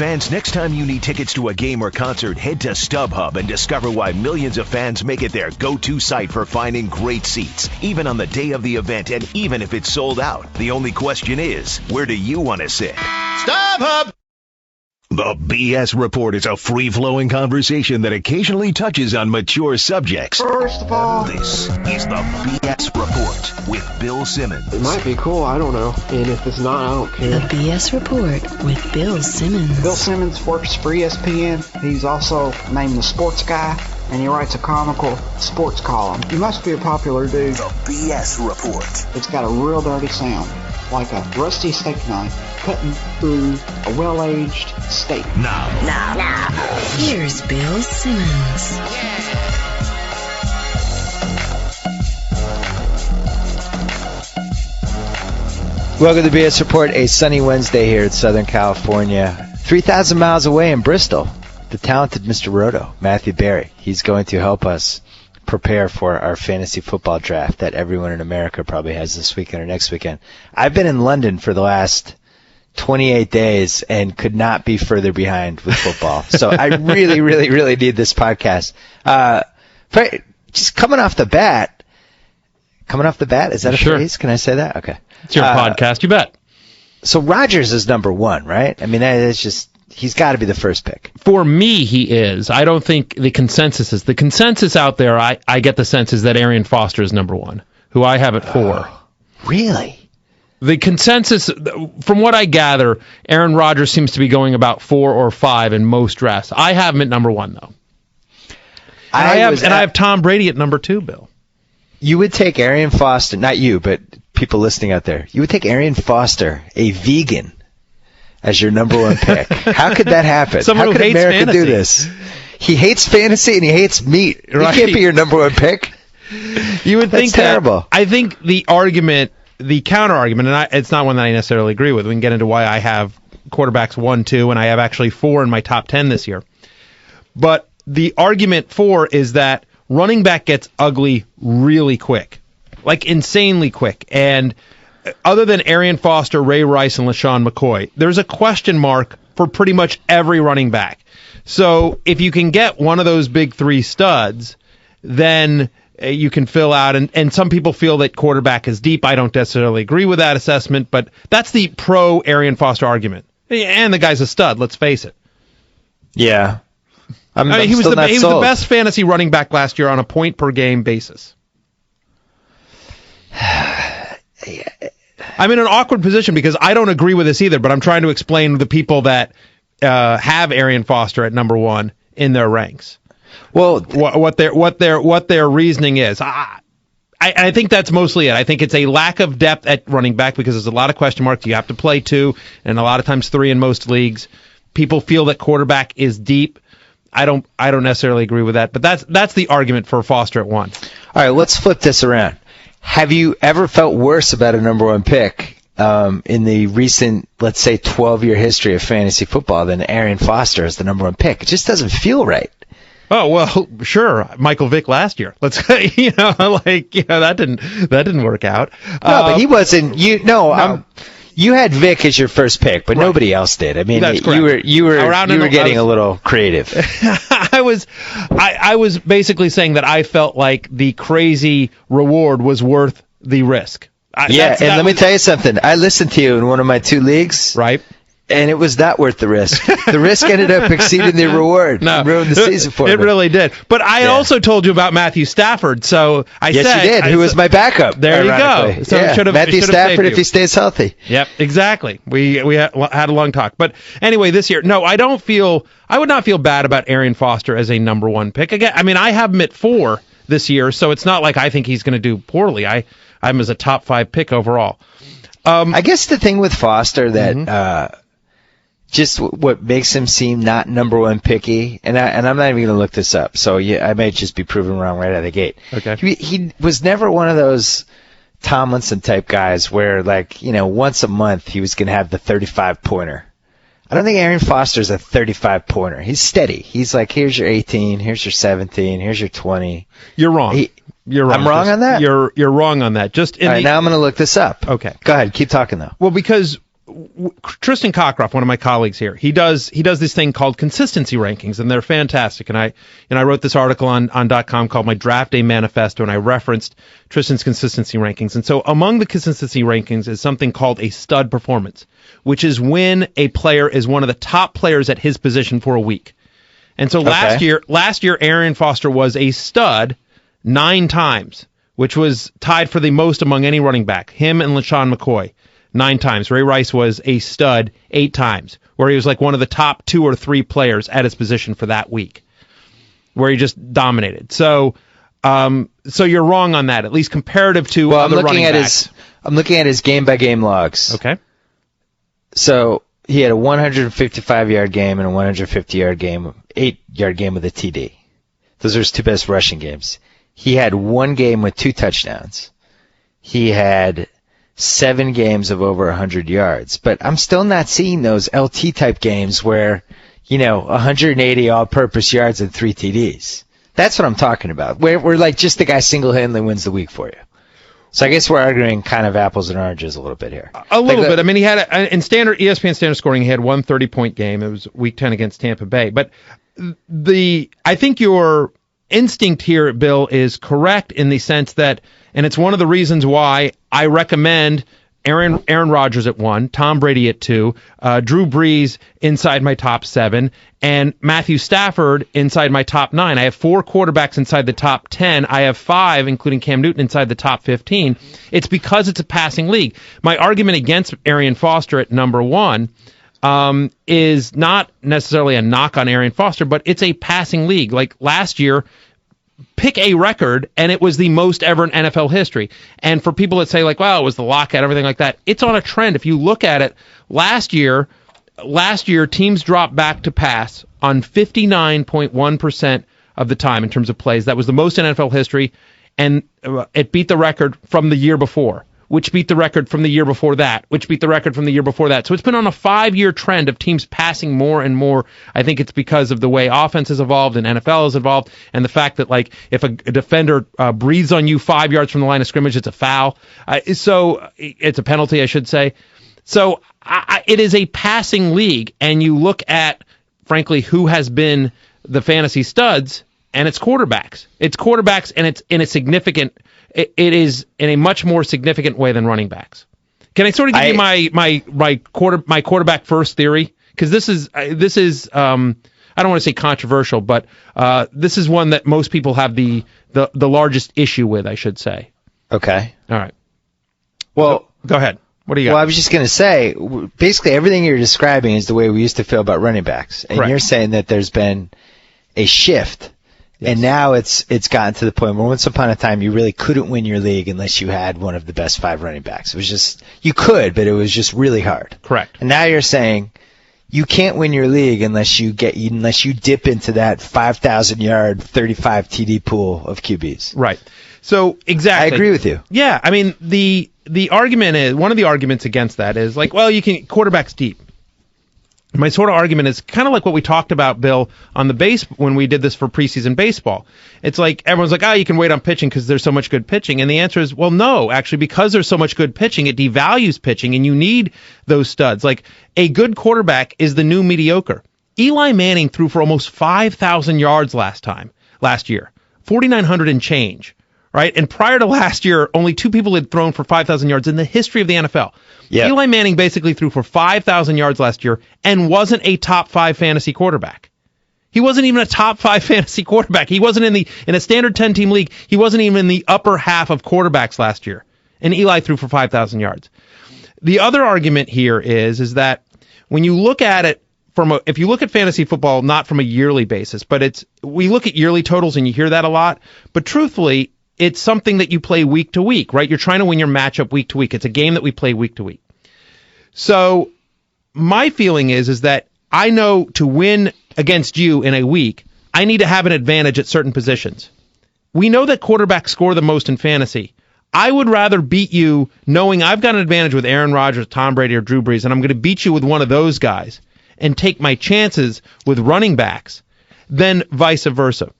Fans, next time you need tickets to a game or concert, head to StubHub and discover why millions of fans make it their go-to site for finding great seats, even on the day of the event and even if it's sold out. The only question is, where do you want to sit? StubHub! The BS Report is a free-flowing conversation that occasionally touches on mature subjects. First of all, this is the BS Report with Bill Simmons. It might be cool, I don't know. And if it's not, I don't care. The BS Report with Bill Simmons. Bill Simmons works for ESPN. He's also named the Sports Guy, and he writes a comical sports column. He must be a popular dude. The BS Report. It's got a real dirty sound, like a rusty steak knife cutting through a well-aged steak. Now. Here's Bill Simmons. Welcome to the BS Report, a sunny Wednesday here in Southern California. 3,000 miles away in Bristol, the talented Mr. Roto, Matthew Berry. He's going to help us prepare for our fantasy football draft that everyone in America probably has this weekend or next weekend. I've been in London for the last 28 days and could not be further behind with football. So I really, really, really need this podcast. Just coming off the bat, is that a phrase? Can I say that? Okay. It's your podcast, you bet. So Rodgers is number one, right? I mean, it's just, he's got to be the first pick. For me, he is. I don't think the consensus is. The consensus out there, I get the sense, is that Arian Foster is number one, who I have at 4. Really? The consensus, from what I gather, Aaron Rodgers seems to be going about 4 or 5 in most drafts. I have him at number 1, though. I have Tom Brady at number 2, Bill. You would take Arian Foster, not you, but people listening out there. You would take Arian Foster, a vegan, as your number 1 pick. How could that happen? Someone How who could hates America fantasy. do this? He hates fantasy and he hates meat. Right. He can't be your number 1 pick. You would think terrible. I think the counter argument, and it's not one that I necessarily agree with. We can get into why I have quarterbacks 1, 2, and I have actually 4 in my top 10 this year. But the argument for is that running back gets ugly really quick, like insanely quick. And other than Arian Foster, Ray Rice, and LaShawn McCoy, there's a question mark for pretty much every running back. So if you can get one of those big 3 studs, then you can fill out. And some people feel that quarterback is deep. I don't necessarily agree with that assessment, but that's the pro Arian Foster argument. And the guy's a stud, let's face it. Yeah. He was the best fantasy running back last year on a point per game basis. I'm in an awkward position because I don't agree with this either, but I'm trying to explain to the people that have Arian Foster at number 1 in their ranks. Well, what their reasoning is. I think that's mostly it. I think it's a lack of depth at running back because there's a lot of question marks. You have to play 2, and a lot of times 3 in most leagues. People feel that quarterback is deep. I don't necessarily agree with that, but that's the argument for Foster at 1. All right, let's flip this around. Have you ever felt worse about a number 1 pick in the recent, let's say, 12-year history of fantasy football than Arian Foster as the number 1 pick? It just doesn't feel right. Oh, well, sure. Michael Vick last year. Let's that didn't work out. No, but he wasn't. You had Vic as your first pick, but nobody else did. I mean, you were getting a little creative. I was basically saying that I felt like the crazy reward was worth the risk. Let me tell you something. I listened to you in one of my 2 leagues. Right. And it was not worth the risk. The risk ended up exceeding the reward. No, ruined the season for me. It really did. But I also told you about Matthew Stafford, so I said... Yes, you did. Who was my backup? There you go. So Matthew Stafford if he stays healthy. Yep, exactly. We had a long talk. But anyway, this year, no, I would not feel bad about Arian Foster as a number 1 pick. Again, I mean, I have him at 4 this year, so it's not like I think he's going to do poorly. I'm as a top 5 pick overall. I guess the thing with Foster that... just what makes him seem not number 1 picky, and I'm not even going to look this up, so I may just be proven wrong right out of the gate. Okay. He was never one of those Tomlinson type guys where, once a month he was going to have the 35-pointer. I don't think Arian Foster's a 35-pointer. He's steady. He's like, here's your 18, here's your 17, here's your 20. You're wrong. You're wrong. I'm wrong on that? You're wrong on that. All right, now I'm going to look this up. Okay. Go ahead. Keep talking, though. Well, because Tristan Cockcroft, one of my colleagues here, he does this thing called consistency rankings, and they're fantastic. And I wrote this article on .com called My Draft Day Manifesto, and I referenced Tristan's consistency rankings. And so among the consistency rankings is something called a stud performance, which is when a player is one of the top players at his position for a week. And so last year, Arian Foster was a stud 9 times, which was tied for the most among any running back. Him and LaShawn McCoy, 9 times. Ray Rice was a stud 8 times, where he was like one of the top 2 or 3 players at his position for that week, where he just dominated. So you're wrong on that, at least comparative to other running backs. I'm looking at his game-by-game logs. Okay. So he had a 155-yard game and a 150-yard game, 8-yard game with a TD. Those are his 2 best rushing games. He had 1 game with 2 touchdowns. He had 7 games of over 100 yards. But I'm still not seeing those LT-type games where, 180 all-purpose yards and 3 TDs. That's what I'm talking about. Where like just the guy single-handedly wins the week for you. So I guess we're arguing kind of apples and oranges a little bit here. A little bit. I mean, he had in ESPN standard scoring, he had 1 30-point game. It was Week 10 against Tampa Bay. But I think your instinct here, Bill, is correct in the sense that, and it's one of the reasons why I recommend Aaron Rodgers at 1, Tom Brady at 2, Drew Brees inside my top 7, and Matthew Stafford inside my top 9. I have 4 quarterbacks inside the top 10. I have 5, including Cam Newton, inside the top 15. It's because it's a passing league. My argument against Arian Foster at number 1 is not necessarily a knock on Arian Foster, but it's a passing league. Like last year, pick a record, and it was the most ever in NFL history. And for people that say, like, well, it was the lockout, everything like that, it's on a trend. If you look at it, last year, teams dropped back to pass on 59.1% of the time in terms of plays. That was the most in NFL history, and it beat the record from the year before, which beat the record from the year before that, which beat the record from the year before that. So it's been on a 5-year trend of teams passing more and more. I think it's because of the way offense has evolved and NFL has evolved, and the fact that, like, if a defender breathes on you 5 yards from the line of scrimmage, it's a foul. So it's a penalty, I should say. So it is a passing league, and you look at, frankly, who has been the fantasy studs, and it's quarterbacks. It's quarterbacks, and it's in a significant. It is in a much more significant way than running backs. Can I sort of give you my quarterback first theory? Because this is I don't want to say controversial, but this is one that most people have the largest issue with, I should say. Okay. All right. Well, go ahead. What do you got? Well, I was just going to say, basically everything you're describing is the way we used to feel about running backs, and Correct. You're saying that there's been a shift. Yes. And now it's gotten to the point where once upon a time you really couldn't win your league unless you had one of the best 5 running backs. It was just, you could, but it was just really hard. Correct. And now you're saying you can't win your league unless you dip into that 5,000 yard, 35 TD pool of QBs. Right. So exactly. I agree with you. Yeah. I mean, the argument is, one of the arguments against that is like, well, you can quarterbacks deep. My sort of argument is kind of like what we talked about, Bill, on the base when we did this for preseason baseball. It's like everyone's like, you can wait on pitching because there's so much good pitching. And the answer is, well, no, actually, because there's so much good pitching, it devalues pitching, and you need those studs. Like, a good quarterback is the new mediocre. Eli Manning threw for almost 5,000 yards last year, 4,900 and change, right? And prior to last year, only 2 people had thrown for 5,000 yards in the history of the NFL. Yep. Eli Manning basically threw for 5,000 yards last year and wasn't a top 5 fantasy quarterback. He wasn't even a top 5 fantasy quarterback. He wasn't in a standard 10-team league. He wasn't even in the upper half of quarterbacks last year. And Eli threw for 5,000 yards. The other argument here is that when you look at it if you look at fantasy football, not from a yearly basis, but we look at yearly totals and you hear that a lot. But truthfully, it's something that you play week to week, right? You're trying to win your matchup week to week. It's a game that we play week to week. So my feeling is that I know to win against you in a week, I need to have an advantage at certain positions. We know that quarterbacks score the most in fantasy. I would rather beat you knowing I've got an advantage with Aaron Rodgers, Tom Brady, or Drew Brees, and I'm going to beat you with one of those guys and take my chances with running backs than vice versa.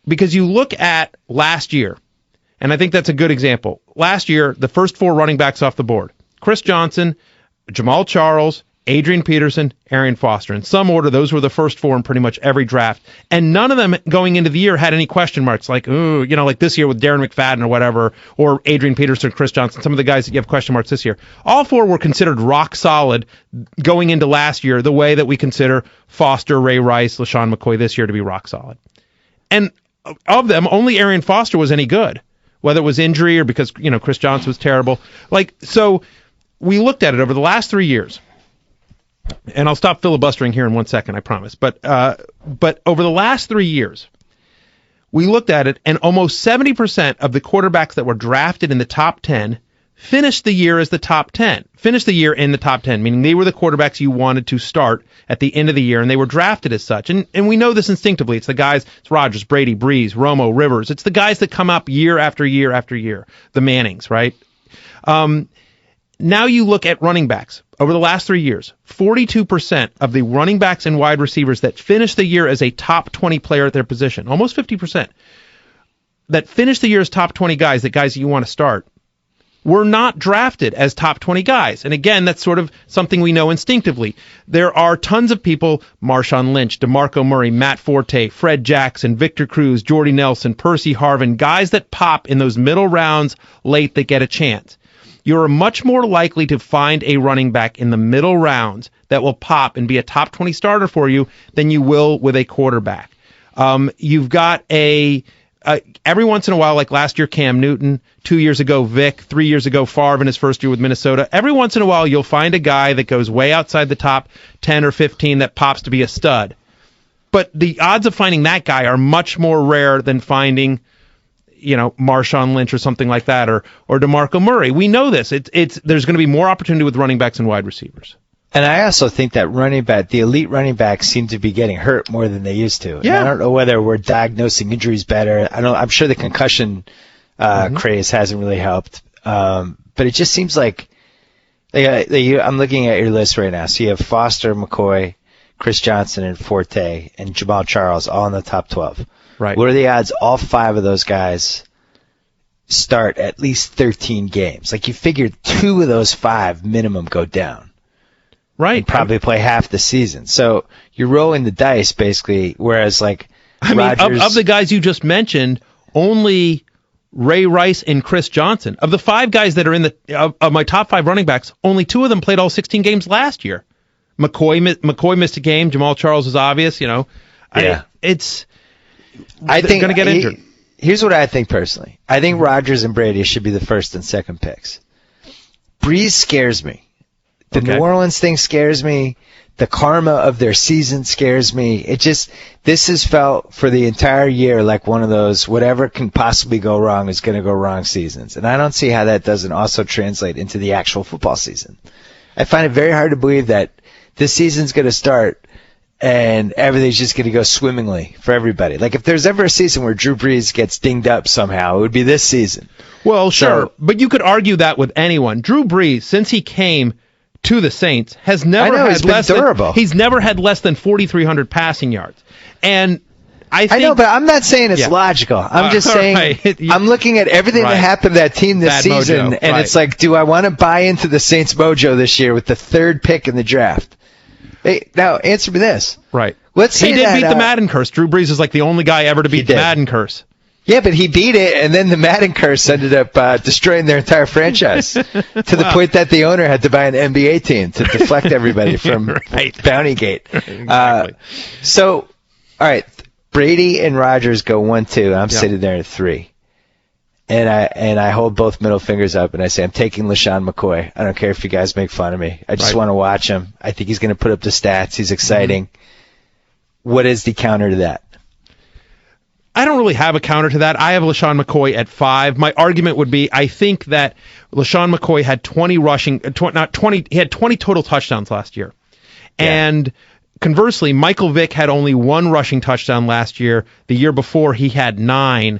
Because you look at last year, and I think that's a good example. Last year, the first 4 running backs off the board: Chris Johnson, Jamal Charles, Adrian Peterson, Arian Foster. In some order, those were the first four in pretty much every draft. And none of them going into the year had any question marks, like, ooh, like this year with Darren McFadden or whatever, or Adrian Peterson, Chris Johnson, some of the guys that you have question marks this year. All four were considered rock solid going into last year, the way that we consider Foster, Ray Rice, LaShawn McCoy this year to be rock solid. And of them, only Arian Foster was any good, whether it was injury or because, Chris Johnson was terrible. So we looked at it over the last 3 years. And I'll stop filibustering here in 1 second, I promise. But over the last 3 years, we looked at it, and almost 70% of the quarterbacks that were drafted in the top 10 finished the year as the top 10. Finished the year in the top 10, meaning they were the quarterbacks you wanted to start at the end of the year, and they were drafted as such. And we know this instinctively. It's the guys, it's Rodgers, Brady, Breeze, Romo, Rivers. It's the guys that come up year after year after year, the Mannings, right? Now you look at running backs. Over the last 3 years, 42% of the running backs and wide receivers that finished the year as a top 20 player at their position, almost 50%, that finished the year as top 20 guys, the guys that you want to start, were not drafted as top 20 guys. And again, that's sort of something we know instinctively. There are tons of people, Marshawn Lynch, DeMarco Murray, Matt Forte, Fred Jackson, Victor Cruz, Jordy Nelson, Percy Harvin, guys that pop in those middle rounds late that get a chance. You're much more likely to find a running back in the middle rounds that will pop and be a top 20 starter for you than you will with a quarterback. You've got every once in a while, like last year, Cam Newton, 2 years ago, Vic, 3 years ago, Favre in his first year with Minnesota. Every once in a while, you'll find a guy that goes way outside the top 10 or 15 that pops to be a stud. But the odds of finding that guy are much more rare than finding Marshawn Lynch or something like that, or DeMarco Murray. We know this. There's going to be more opportunity with running backs and wide receivers. And I also think that the elite running backs seem to be getting hurt more than they used to. Yeah. And I don't know whether we're diagnosing injuries better. I'm sure the concussion craze hasn't really helped. But it just seems like I'm looking at your list right now. So you have Foster, McCoy, Chris Johnson, and Forte, and Jamal Charles all in the top 12. Right. What are the odds all five of those guys start at least 13 games? Like, you figure two of those five minimum go down. Right. And probably play half the season. So you're rolling the dice, basically, whereas, Rodgers... of the guys you just mentioned, only Ray Rice and Chris Johnson. Of the five guys that are of my top five running backs, only two of them played all 16 games last year. McCoy missed a game. Jamal Charles is obvious, Yeah. I think going to get injured. Here's what I think personally. I think Rodgers and Brady should be the first and second picks. Breeze scares me. The New Orleans thing scares me. The karma of their season scares me. This has felt for the entire year like one of those whatever can possibly go wrong is going to go wrong seasons. And I don't see how that doesn't also translate into the actual football season. I find it very hard to believe that this season's going to start and everything's just going to go swimmingly for everybody. Like, if there's ever a season where Drew Brees gets dinged up somehow, it would be this season. Well, sure, but you could argue that with anyone. Drew Brees, since he came to the Saints, has never he's never had less than 4,300 passing yards. And I know, but I'm not saying it's logical. I'm just saying I'm looking at everything that happened to that team this season, and it's like, do I want to buy into the Saints mojo this year with the third pick in the draft? Hey, now, answer me this. Right. Let's say he did beat the Madden curse. Drew Brees is like the only guy ever to beat the Madden curse. Yeah, but he beat it, and then the Madden curse ended up destroying their entire franchise to the point that the owner had to buy an NBA team to deflect everybody from Bountygate. Exactly. So, all right, Brady and Rodgers go 1-2. I'm sitting there at 3. And I hold both middle fingers up and I say, I'm taking LaShawn McCoy. I don't care if you guys make fun of me. I just want to watch him. I think he's going to put up the stats. He's exciting. What is the counter to that? I don't really have a counter to that. I have LaShawn McCoy at 5. My argument would be, I think that LaShawn McCoy had 20 total touchdowns last year. Yeah. And conversely, Michael Vick had only 1 rushing touchdown last year. The year before, he had 9.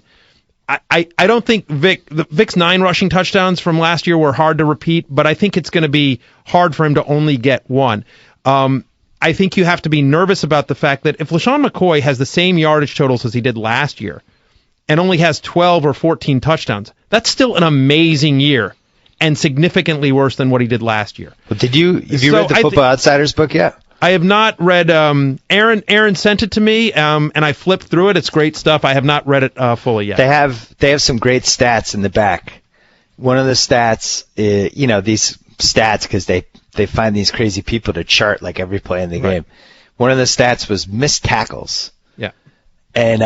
I don't think Vic's 9 rushing touchdowns from last year were hard to repeat, but I think it's going to be hard for him to only get 1. I think you have to be nervous about the fact that if LaShawn McCoy has the same yardage totals as he did last year and only has 12 or 14 touchdowns, that's still an amazing year. and significantly worse than what he did last year. Well, have you read the Football Outsiders book yet? I have not read. Aaron sent it to me, and I flipped through it. It's great stuff. I have not read it fully yet. They have some great stats in the back. One of the stats, these stats because they find these crazy people to chart like every play in the game. One of the stats was missed tackles. Yeah. And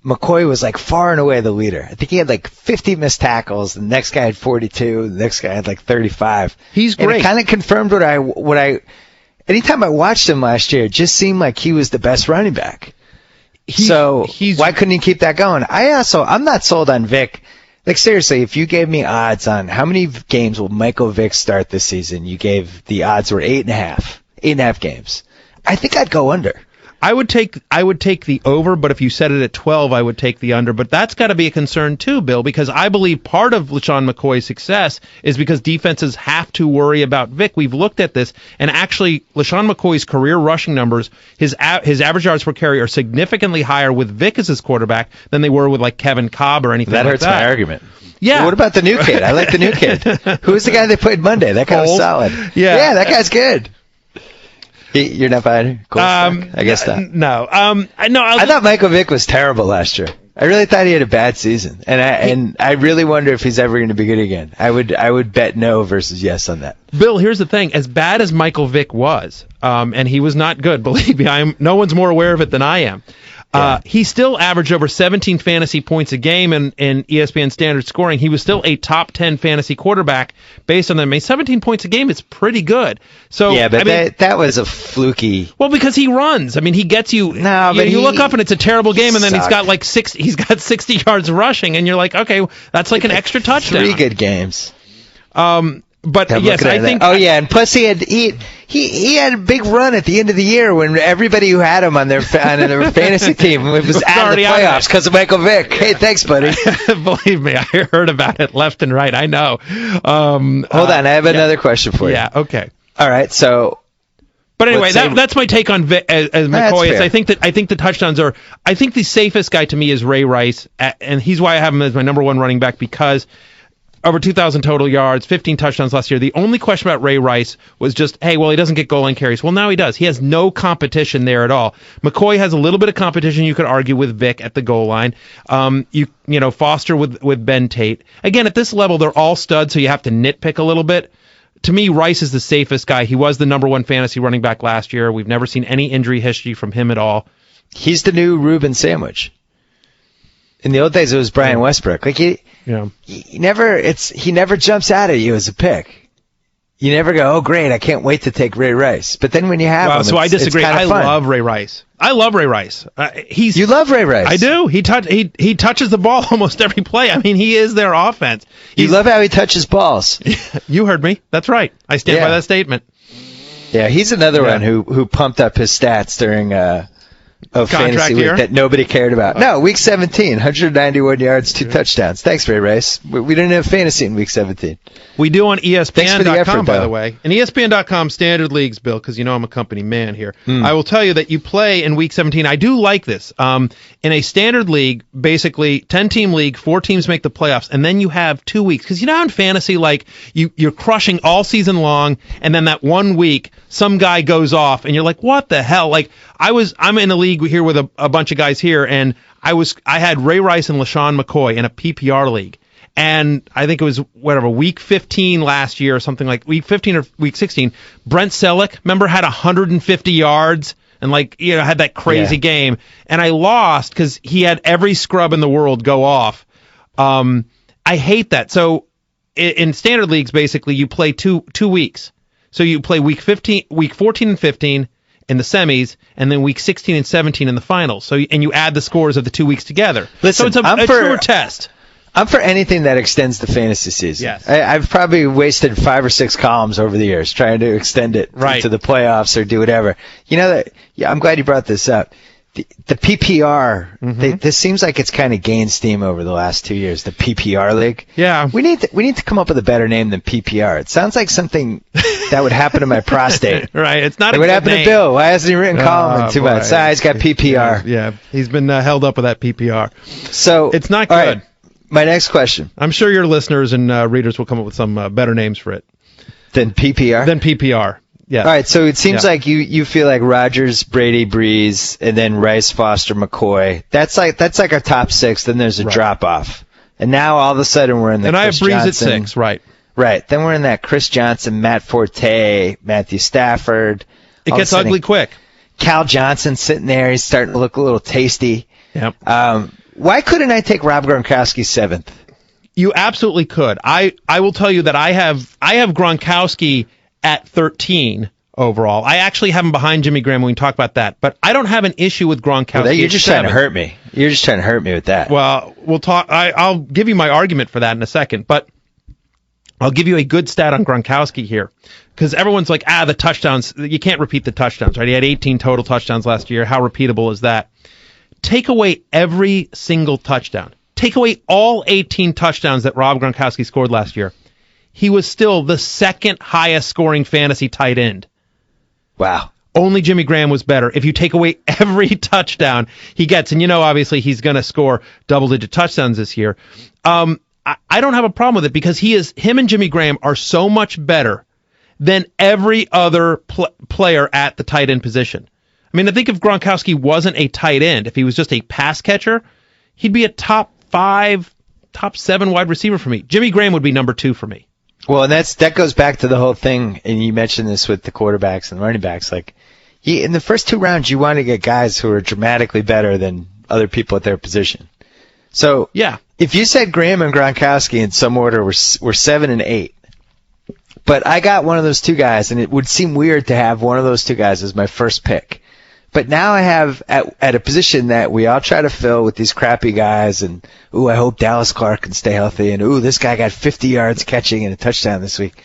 McCoy was like far and away the leader. I think he had like 50 missed tackles. The next guy had 42. The next guy had like 35. He's great. And it kind of confirmed what I. Anytime I watched him last year, it just seemed like he was the best running back. Why couldn't he keep that going? I'm not sold on Vic. Like, seriously, if you gave me odds on how many games will Michael Vick start this season, you gave the odds were 8.5 games. I think I'd go under. I would take the over, but if you set it at 12, I would take the under. But that's got to be a concern too, Bill, because I believe part of LeSean McCoy's success is because defenses have to worry about Vic. We've looked at this, and actually, LeSean McCoy's career rushing numbers, his average yards per carry are significantly higher with Vic as his quarterback than they were with like Kevin Cobb or anything like that. That hurts my argument. Yeah. Well, what about the new kid? I like the new kid. Who was the guy they played Monday? That guy was solid. Yeah, that guy's good. You're not buying it? I guess not. No. I thought Michael Vick was terrible last year. I really thought he had a bad season, and I really wonder if he's ever going to be good again. I would bet no versus yes on that. Bill, here's the thing: as bad as Michael Vick was, and he was not good. Believe me, no one's more aware of it than I am. He still averaged over 17 fantasy points a game in ESPN standard scoring. He was still a top 10 fantasy quarterback based on them. I mean, 17 points a game is pretty good. So yeah, but that was a fluky. Well, because he runs. I mean, he gets you. No, but you look up and it's a terrible game, and then he's got like 60 yards rushing, and you're like, okay, that's like an extra touchdown. 3 good games. But yes, I think. Oh yeah, and plus he had a big run at the end of the year when everybody who had him on their fantasy team was out of the playoffs because of Michael Vick. Hey, thanks, buddy. Believe me, I heard about it left and right. I know. Hold on, I have another question for you. Yeah. Okay. All right. So. But anyway, that's my take on Vic, as McCoy. Is I think the touchdowns are. I think the safest guy to me is Ray Rice, and he's why I have him as my number one running back because. Over 2,000 total yards, 15 touchdowns last year. The only question about Ray Rice was just, hey, well, he doesn't get goal line carries. Well, now he does. He has no competition there at all. McCoy has a little bit of competition, you could argue, with Vic at the goal line. Foster with Ben Tate. Again, at this level, they're all studs, so you have to nitpick a little bit. To me, Rice is the safest guy. He was the number one fantasy running back last year. We've never seen any injury history from him at all. He's the new Reuben Sandwich. In the old days, it was Brian Westbrook. Like he never jumps out at you as a pick. You never go, oh great, I can't wait to take Ray Rice. But then when you have him, so I disagree. I love Ray Rice. I love Ray Rice. You love Ray Rice. I do. He touches the ball almost every play. I mean, he is their offense. You love how he touches balls. You heard me. That's right. I stand by that statement. Yeah, he's another one who pumped up his stats during fantasy week that nobody cared about. No, week 17, 191 yards, 2 touchdowns. Thanks, Ray Rice. We didn't have fantasy in week 17. We do on ESPN.com, by the way. And ESPN.com standard leagues, Bill, because you know I'm a company man here. I will tell you that you play in week 17. I do like this. In a standard league, basically 10-team league, 4 teams make the playoffs, and then you have 2 weeks. Because you know in fantasy, like you're crushing all season long, and then that 1 week, some guy goes off, and you're like, what the hell? Like I'm in a league here with a bunch of guys here, and I had Ray Rice and LeSean McCoy in a PPR league. And I think it was, week 15 last year or something like week 15 or week 16. Brent Selleck, remember, had 150 yards and had that crazy game. And I lost because he had every scrub in the world go off. I hate that. So in standard leagues, basically, you play two weeks. So you play week 14 and 15 in the semis, and then week 16 and 17 in the finals. And you add the scores of the 2 weeks together. Listen, so it's a truer test. I'm for anything that extends the fantasy season. Yes. I've probably wasted 5 or 6 columns over the years trying to extend it to the playoffs or do whatever. You know that? Yeah, I'm glad you brought this up. The PPR, this seems like it's kind of gained steam over the last 2 years. The PPR league. Yeah. We need to come up with a better name than PPR. It sounds like something that would happen to my prostate. Right. It's not. What happened to Bill? Why hasn't he written column in 2 months? He's got PPR. Yeah. He's been held up with that PPR. So it's not good. Right. My next question. I'm sure your listeners and readers will come up with some better names for it. Then PPR? Then PPR. Yeah. All right, so it seems like you feel like Rodgers, Brady, Breeze, and then Rice, Foster, McCoy. That's like our top 6. Then there's a drop off, and now all of a sudden we're in the. And Chris I have Breeze Johnson, at 6, right? Right. Then we're in that Chris Johnson, Matt Forte, Matthew Stafford. It gets ugly quick. Cal Johnson sitting there. He's starting to look a little tasty. Yep. Why couldn't I take Rob Gronkowski 7th? You absolutely could. I will tell you that I have Gronkowski at 13 overall. I actually have him behind Jimmy Graham when we talk about that, but I don't have an issue with Gronkowski. Well, you're just trying to hurt me. You're just trying to hurt me with that. Well, we'll talk. I'll give you my argument for that in a second, but I'll give you a good stat on Gronkowski here, because everyone's like, the touchdowns. You can't repeat the touchdowns, right? He had 18 total touchdowns last year. How repeatable is that? Take away every single touchdown. Take away all 18 touchdowns that Rob Gronkowski scored last year. He was still the second highest scoring fantasy tight end. Wow. Only Jimmy Graham was better. If you take away every touchdown he gets, and obviously he's going to score double-digit touchdowns this year, I don't have a problem with it, because him and Jimmy Graham are so much better than every other player at the tight end position. I mean, I think if Gronkowski wasn't a tight end, if he was just a pass catcher, he'd be a top 5, top 7 wide receiver for me. Jimmy Graham would be number 2 for me. Well, and that goes back to the whole thing, and you mentioned this with the quarterbacks and running backs. Like, in the first 2 rounds, you want to get guys who are dramatically better than other people at their position. So, yeah, if you said Graham and Gronkowski in some order were 7 and 8, but I got one of those 2 guys, and it would seem weird to have one of those 2 guys as my first pick. But now I have at a position that we all try to fill with these crappy guys, and I hope Dallas Clark can stay healthy, and this guy got 50 yards catching and a touchdown this week.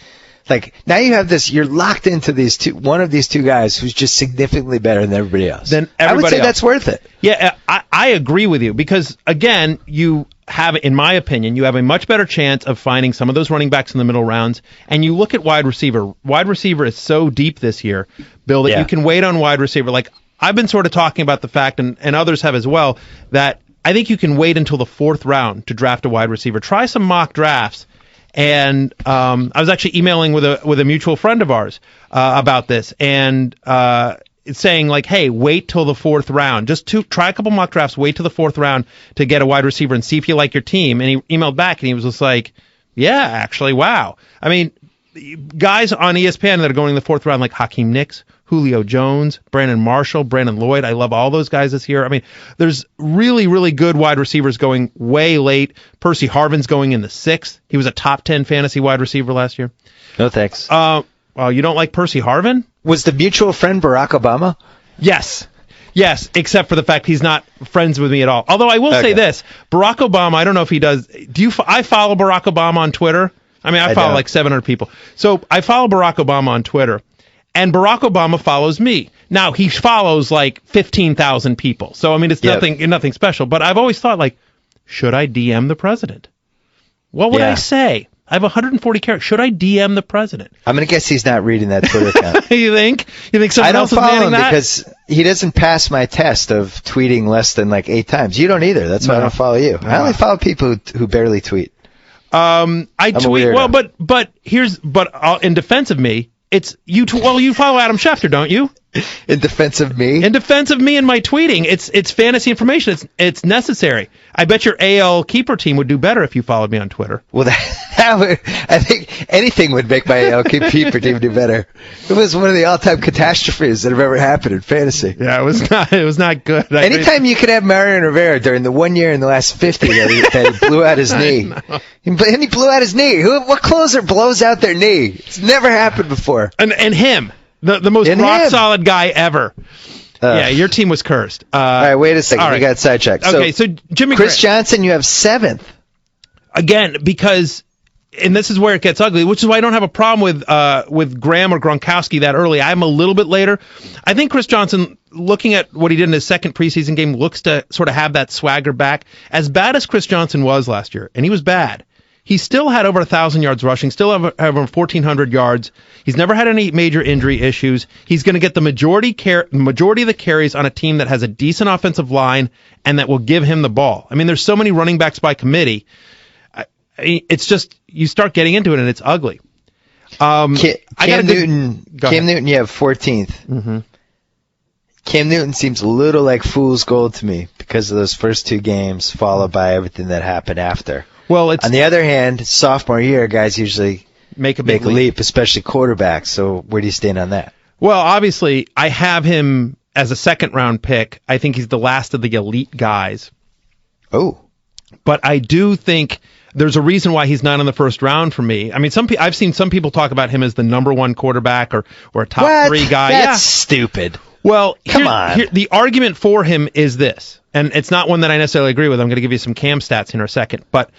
Like, now you have this, you're locked into one of these 2 guys who's just significantly better than everybody else. I would say that's worth it. Yeah, I agree with you, because again, you have, in my opinion, you have a much better chance of finding some of those running backs in the middle rounds. And you look at wide receiver. Wide receiver is so deep this year, Bill, that you can wait on wide receiver. Like, I've been sort of talking about the fact, and others have as well, that I think you can wait until the 4th round to draft a wide receiver. Try some mock drafts. And I was actually emailing with a mutual friend of ours about this, and saying, like, hey, wait till the 4th round. Just try a couple mock drafts, wait till the 4th round to get a wide receiver and see if you like your team. And he emailed back, and he was just like, yeah, actually, wow. I mean, guys on ESPN that are going in the 4th round, like Hakeem Nicks, Julio Jones, Brandon Marshall, Brandon Lloyd. I love all those guys this year. I mean, there's really, really good wide receivers going way late. Percy Harvin's going in the 6th. He was a top 10 fantasy wide receiver last year. No thanks. You don't like Percy Harvin? Was the mutual friend Barack Obama? Yes, except for the fact he's not friends with me at all. Although I will say this, Barack Obama, I don't know if he does. I follow Barack Obama on Twitter. I mean, I follow like 700 people. So I follow Barack Obama on Twitter. And Barack Obama follows me. Now, he follows like 15,000 people. So, I mean, it's nothing special. But I've always thought, like, should I DM the president? What would I say? I have 140 characters. Should I DM the president? I'm going to guess he's not reading that Twitter account. You think someone else is manning that? Because he doesn't pass my test of tweeting less than like 8 times. You don't either. That's why I don't follow you. I only follow people who barely tweet. I tweet. Well, but in defense of me, it's you. You follow Adam Schefter, don't you? In defense of me? In defense of me and my tweeting. It's fantasy information. It's necessary. I bet your AL keeper team would do better if you followed me on Twitter. Well, that would, I think anything would make my AL keeper team do better. It was one of the all-time catastrophes that have ever happened in fantasy. Yeah, it was not good. Anytime you could have Mariano Rivera during the 1 year in the last 50 that he blew out his knee. And he blew out his knee. What closer blows out their knee? It's never happened before. And him. The most rock-solid guy ever. Yeah, your team was cursed. All right, wait a second. You got sidetracked. Okay, so Jimmy Chris Johnson, you have 7th. Again, because, and this is where it gets ugly, which is why I don't have a problem with Graham or Gronkowski that early. I'm a little bit later. I think Chris Johnson, looking at what he did in his second preseason game, looks to sort of have that swagger back. As bad as Chris Johnson was last year, and he was bad, He still had over 1,000 yards rushing, still have over 1,400 yards. He's never had any major injury issues. He's going to get the majority of the carries on a team that has a decent offensive line and that will give him the ball. I mean, there's so many running backs by committee. It's just, you start getting into it and it's ugly. Cam Newton, you have 14th. Mm-hmm. Cam Newton seems a little like fool's gold to me because of those first 2 games, followed by everything that happened after. Well, on the other hand, sophomore year, guys usually make a leap, especially quarterbacks. So where do you stand on that? Well, obviously, I have him as a second-round pick. I think he's the last of the elite guys. Oh. But I do think there's a reason why he's not in the first round for me. I mean, I've seen some people talk about him as the number 1 quarterback or a top 3 guy. That's stupid. Well, come on. The argument for him is this, and it's not one that I necessarily agree with. I'm going to give you some Cam stats in a second. But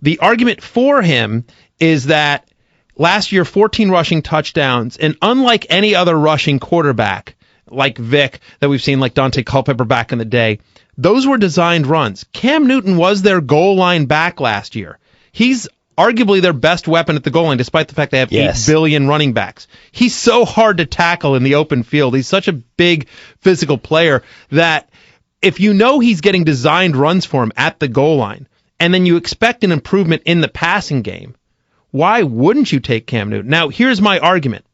the argument for him is that last year, 14 rushing touchdowns, and unlike any other rushing quarterback, like Vic, that we've seen, like Dante Culpepper back in the day, those were designed runs. Cam Newton was their goal line back last year. He's arguably their best weapon at the goal line, despite the fact they have 8 billion running backs. He's so hard to tackle in the open field. He's such a big physical player that if you know he's getting designed runs for him at the goal line, and then you expect an improvement in the passing game, why wouldn't you take Cam Newton? Now, here's my argument.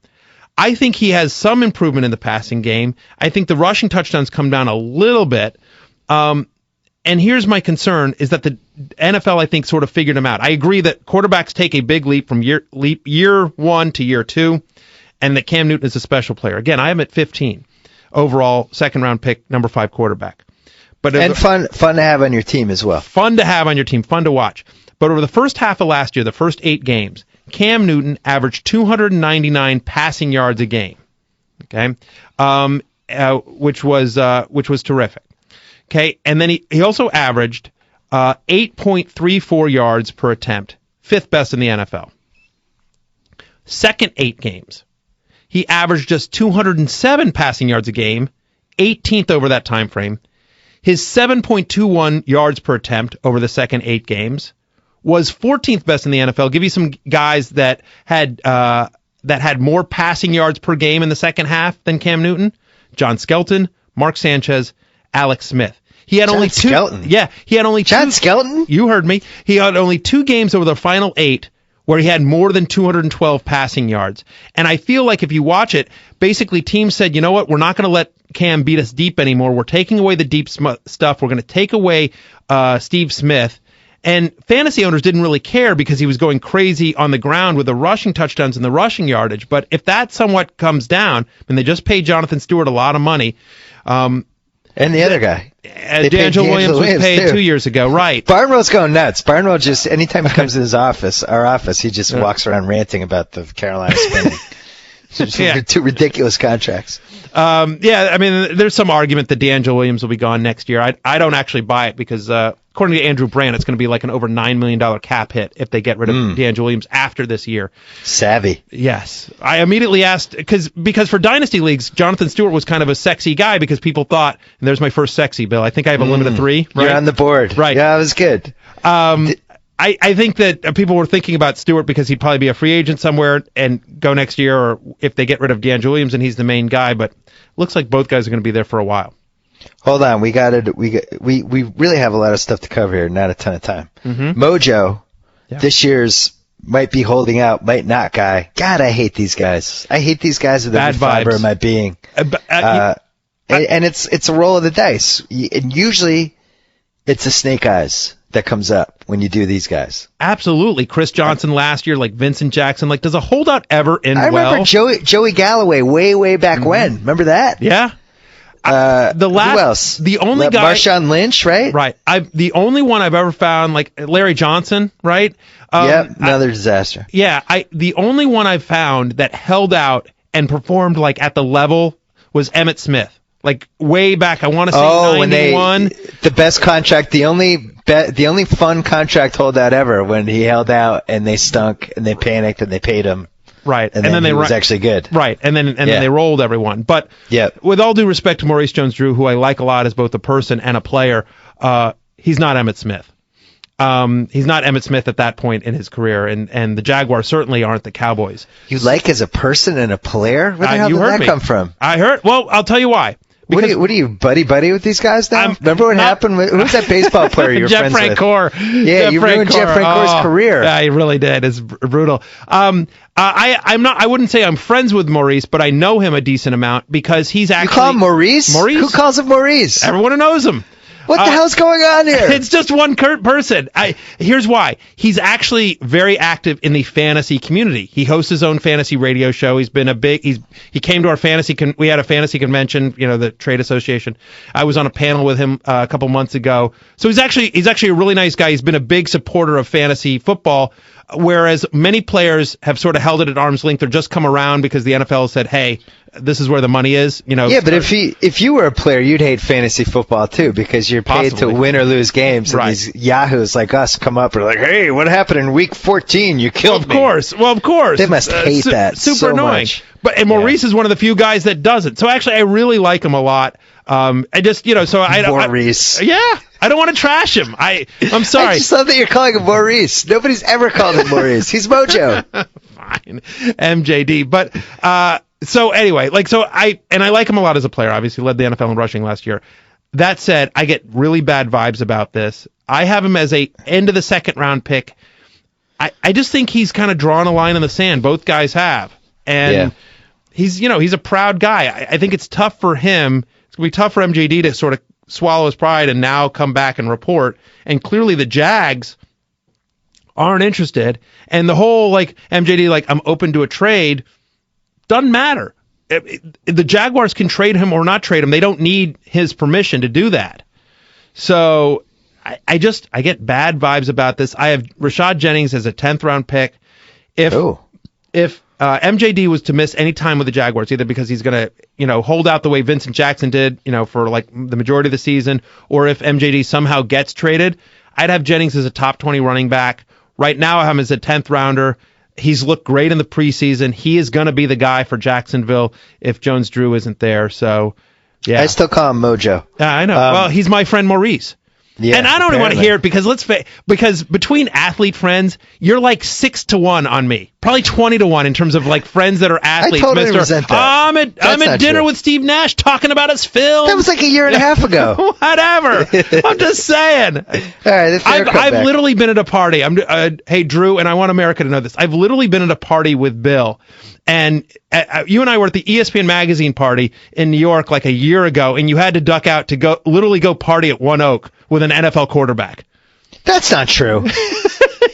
I think he has some improvement in the passing game. I think the rushing touchdowns come down a little bit. And here's my concern, is that the NFL, I think, sort of figured him out. I agree that quarterbacks take a big leap from year 1 to year 2, and that Cam Newton is a special player. Again, I am at 15 overall, second-round pick, number 5 quarterback. And fun to have on your team as well. Fun to have on your team, fun to watch. But over the first half of last year, the first 8 games, Cam Newton averaged 299 passing yards a game. Okay, which was terrific. Okay, and then he also averaged 8.34 yards per attempt, 5th best in the NFL. Second 8 games, he averaged just 207 passing yards a game, 18th over that time frame. His 7.21 yards per attempt over the second 8 games was 14th best in the NFL. I'll give you some guys that had more passing yards per game in the second half than Cam Newton: John Skelton, Mark Sanchez, Alex Smith. He had only 2. Skelton. Yeah, he had only 2. John Skelton? You heard me. He had only 2 games over the final 8 where he had more than 212 passing yards. And I feel like if you watch it, basically teams said, you know what, we're not going to let Cam beat us deep anymore. We're taking away the deep stuff. We're going to take away Steve Smith. And fantasy owners didn't really care because he was going crazy on the ground with the rushing touchdowns and the rushing yardage. But if that somewhat comes down, and they just paid Jonathan Stewart a lot of money. And the other guy. D'Angelo Williams was paid too. 2 years ago, right. Barnwell's going nuts. Barnwell just, anytime he comes in our office, he just walks around ranting about the Carolina spending. 2 ridiculous contracts. I mean, there's some argument that D'Angelo Williams will be gone next year. I don't actually buy it because, according to Andrew Brandt, it's going to be like an over $9 million cap hit if they get rid of D'Angelo Williams after this year. Savvy. Yes. I immediately asked, because for Dynasty Leagues, Jonathan Stewart was kind of a sexy guy because people thought, and there's my first sexy, Bill, I think I have a limit of 3. Right? You're on the board. Right. Yeah, that was good. I think that people were thinking about Stewart because he'd probably be a free agent somewhere and go next year, or if they get rid of D'Angelo Williams and he's the main guy, but looks like both guys are going to be there for a while. Hold on, we really have a lot of stuff to cover here, not a ton of time. Mm-hmm. Mojo, this year's might be holding out, might not guy. God, I hate these guys. I hate these guys with every fiber of my being. And it's a roll of the dice. And usually it's the snake eyes that comes up when you do these guys. Absolutely. Chris Johnson last year, like Vincent Jackson. Like, does a holdout ever end well? I remember Joey Galloway way back when. Remember that? Yeah. Who else? The only guy, Marshawn Lynch, right? Right. The only one I've ever found, like Larry Johnson, right? Another disaster. Yeah. The only one I've found that held out and performed like at the level was Emmitt Smith. Like way back, I want to say 91. The best contract, the only fun contract holdout ever, when he held out and they stunk and they panicked and they paid him. Right, and then he was actually good. Right, and then they rolled everyone. But with all due respect to Maurice Jones-Drew, who I like a lot as both a person and a player, he's not Emmitt Smith. He's not Emmitt Smith at that point in his career, and the Jaguars certainly aren't the Cowboys. You like as a person and a player? Where the hell you did heard that me. come from? I heard. Well, I'll tell you why. What are you buddy with these guys now? Remember what happened? Who's that baseball player you're Jeff friends Francoeur. with? Yeah, you ruined Jeff Francoeur's career. Yeah, he really did. It's brutal. I wouldn't say I'm friends with Maurice, but I know him a decent amount because he's actually. You call him Maurice? Maurice? Who calls him Maurice? Everyone who knows him. What the hell's going on here? It's just one person. Here's why. He's actually very active in the fantasy community. He hosts his own fantasy radio show. He's been he came to our fantasy. We had a fantasy convention, the trade association. I was on a panel with him a couple months ago. So he's actually a really nice guy. He's been a big supporter of fantasy football. Whereas many players have sort of held it at arm's length or just come around because the NFL said, hey, this is where the money is. Yeah, but if you were a player, you'd hate fantasy football too because you're paid to win or lose games. And these yahoos like us come up and are like, hey, what happened in week 14? You killed me. Well, of course. They must hate that super so annoying. Much. But Maurice is one of the few guys that doesn't. So actually, I really like him a lot. I just, Maurice. I don't want to trash him. I'm sorry. I just love that you're calling him Maurice. Nobody's ever called him Maurice. He's Mojo. Fine. MJD. But, so anyway, I like him a lot as a player. Obviously led the NFL in rushing last year. That said, I get really bad vibes about this. I have him as a end of the second round pick. I just think he's kind of drawn a line in the sand. Both guys have. And he's a proud guy. I think it's tough for him. It's going to be tough for MJD to sort of swallow his pride and now come back and report. And clearly the Jags aren't interested. And the whole MJD, I'm open to a trade, doesn't matter. The Jaguars can trade him or not trade him. They don't need his permission to do that. So I get bad vibes about this. I have Rashad Jennings as a 10th round pick. If MJD was to miss any time with the Jaguars, either because he's going to, hold out the way Vincent Jackson did, for the majority of the season, or if MJD somehow gets traded, I'd have Jennings as a top 20 running back. Right now I have him as a 10th rounder. He's looked great in the preseason. He is going to be the guy for Jacksonville if Jones-Drew isn't there. So, yeah. I still call him Mojo. Yeah, I know. Well, he's my friend Maurice. Yeah, and I don't even want to hear it because between athlete friends, you're 6-1 on me. Probably 20-1 in terms of friends that are athletes. I totally resent that. I'm at dinner with Steve Nash talking about his film. That was a year and a half ago. Whatever. I'm just saying. All right, I've literally been at a party. Hey Drew, and I want America to know this. I've literally been at a party with Bill. And you and I were at the ESPN magazine party in New York a year ago, and you had to duck out to go party at One Oak with an NFL quarterback. That's not true.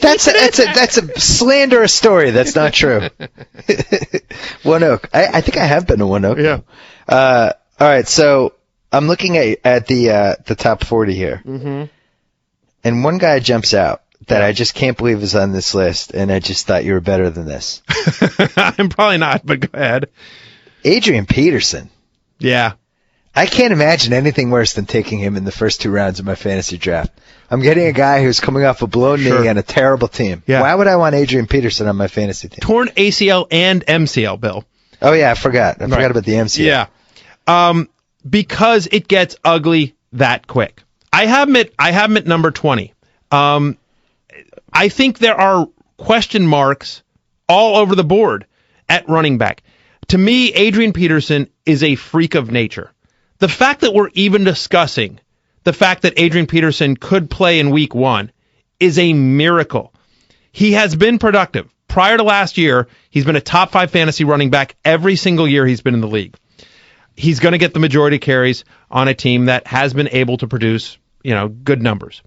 That's a slanderous story. That's not true. One Oak. I think I have been to One Oak. Yeah. All right. So I'm looking at the top 40 here, and one guy jumps out that I just can't believe is on this list, and I just thought you were better than this. I'm probably not, but go ahead. Adrian Peterson. Yeah. I can't imagine anything worse than taking him in the first 2 rounds of my fantasy draft. I'm getting a guy who's coming off a blown knee and a terrible team. Yeah. Why would I want Adrian Peterson on my fantasy team? Torn ACL and MCL, Bill. Oh, yeah, I forgot. I forgot about the MCL. Yeah. Because it gets ugly that quick. I have him at number 20. I think there are question marks all over the board at running back. To me, Adrian Peterson is a freak of nature. The fact that we're even discussing the fact that Adrian Peterson could play in week 1 is a miracle. He has been productive. Prior to last year, he's been a top 5 fantasy running back every single year he's been in the league. He's going to get the majority carries on a team that has been able to produce, good numbers.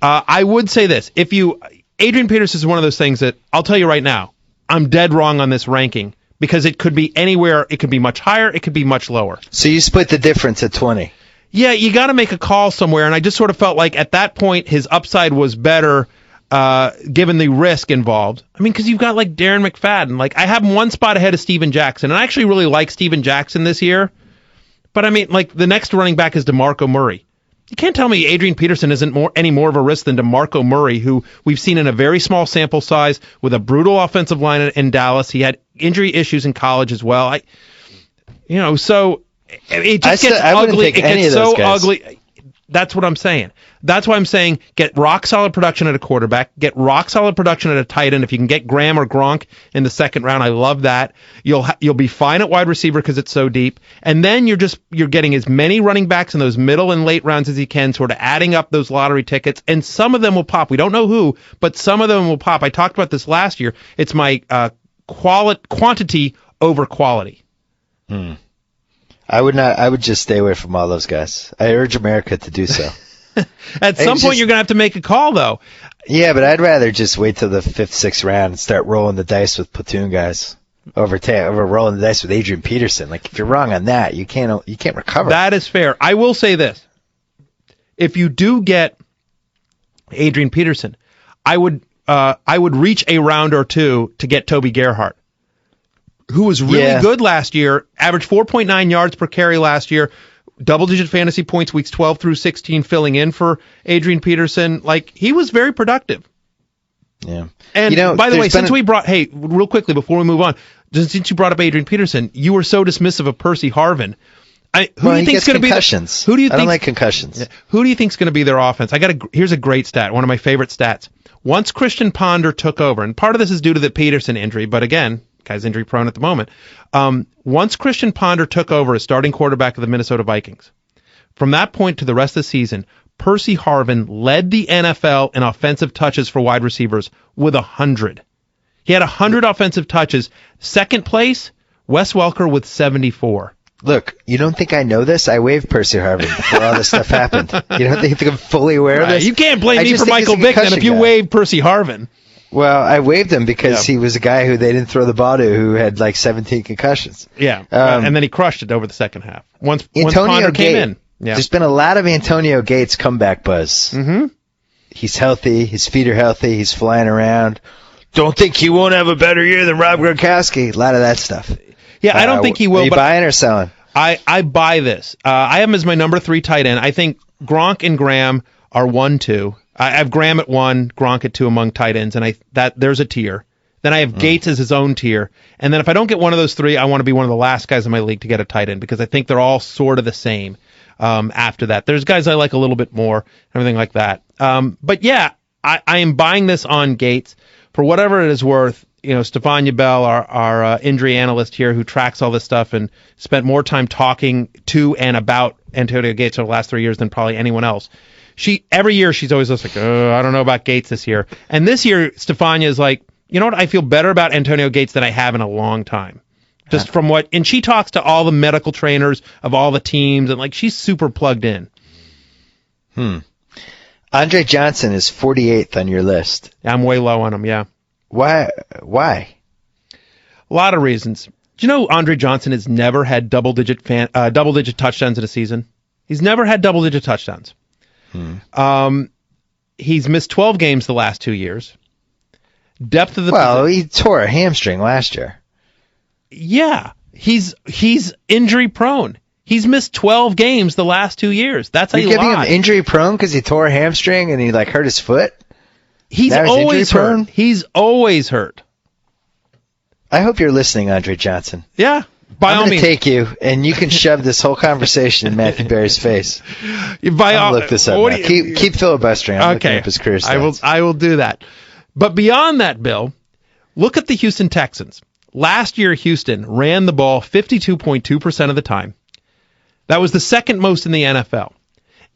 I would say this. Adrian Peterson is one of those things that I'll tell you right now, I'm dead wrong on this ranking because it could be anywhere. It could be much higher. It could be much lower. So you split the difference at 20. Yeah, you got to make a call somewhere. And I just sort of felt like at that point, his upside was better given the risk involved. I mean, because you've got Darren McFadden. I have him one spot ahead of Steven Jackson. And I actually really like Steven Jackson this year. But I mean, the next running back is DeMarco Murray. You can't tell me Adrian Peterson isn't any more of a risk than DeMarco Murray, who we've seen in a very small sample size with a brutal offensive line in Dallas. He had injury issues in college as well. So it just gets ugly. It gets so ugly. That's what I'm saying. That's why I'm saying get rock solid production at a quarterback, get rock solid production at a tight end. If you can get Graham or Gronk in the second round, I love that. You'll be fine at wide receiver because it's so deep. And then you're getting as many running backs in those middle and late rounds as you can, sort of adding up those lottery tickets. And some of them will pop. We don't know who, but some of them will pop. I talked about this last year. It's my quantity over quality. I would just stay away from all those guys. I urge America to do so. At some point, you're going to have to make a call, though. Yeah, but I'd rather just wait till the 5th, 6th round and start rolling the dice with platoon guys over rolling the dice with Adrian Peterson. Like, if you're wrong on that, you can't recover. That is fair. I will say this. If you do get Adrian Peterson, I would reach a round or two to get Toby Gerhart, who was really good last year, averaged 4.9 yards per carry last year, double-digit fantasy points weeks 12 through 16 filling in for Adrian Peterson. Like, he was very productive. Yeah. And by the way, real quickly before we move on, since you brought up Adrian Peterson, you were so dismissive of Percy Harvin. Who do you think is going to be concussions? I don't like concussions. Who do you think is going to be their offense? Here's a great stat, one of my favorite stats. Once Christian Ponder took over, and part of this is due to the Peterson injury, but again, guy's injury prone at the moment. Once Christian Ponder took over as starting quarterback of the Minnesota Vikings, from that point to the rest of the season, Percy Harvin led the NFL in offensive touches for wide receivers with 100. He had 100 offensive touches. Second place, Wes Welker with 74. Look, you don't think I know this? I waived Percy Harvin before all this stuff happened. You don't think I'm fully aware of this? You can't blame me for Michael Vick then if you waived Percy Harvin. Well, I waived him because he was a guy who they didn't throw the ball to who had like 17 concussions. Yeah, and then he crushed it over the second half. Once Ponder came in. Yeah. There's been a lot of Antonio Gates comeback buzz. Mm-hmm. He's healthy. His feet are healthy. He's flying around. Don't think he won't have a better year than Rob Gronkowski. A lot of that stuff. Yeah, I don't think he will. Are you buying or selling? I buy this. I have him as my number 3 tight end. I think Gronk and Graham are 1-2. I have Graham at 1, Gronk at 2 among tight ends, and there's a tier. Then I have Gates as his own tier. And then if I don't get one of those 3, I want to be one of the last guys in my league to get a tight end because I think they're all sort of the same after that. There's guys I like a little bit more, everything like that. But yeah, I am buying this on Gates. For whatever it is worth, Stefania Bell, our injury analyst here who tracks all this stuff and spent more time talking to and about Antonio Gates over the last 3 years than probably anyone else. Every year she's always like, I don't know about Gates this year. And this year, Stefania is like, you know what? I feel better about Antonio Gates than I have in a long time. Just from and she talks to all the medical trainers of all the teams and like she's super plugged in. Andre Johnson is 48th on your list. I'm way low on him, yeah. Why? A lot of reasons. Do you know Andre Johnson has never had double-digit touchdowns in a season? He's never had double-digit touchdowns. He's missed 12 games the last 2 years. Depth of the he tore a hamstring last year. Yeah, he's injury prone. He's missed 12 games the last 2 years. That's a lot. You're giving him injury prone because he tore a hamstring and he hurt his foot? He's always hurt. He's always hurt. I hope you're listening, Andre Johnson. Yeah. By all means. I'm going to take you, and you can shove this whole conversation in Matthew Berry's face. Look this up. Keep filibustering. I'm looking up his career stats. I will do that. But beyond that, Bill, look at the Houston Texans. Last year, Houston ran the ball 52.2% of the time. That was the second most in the NFL.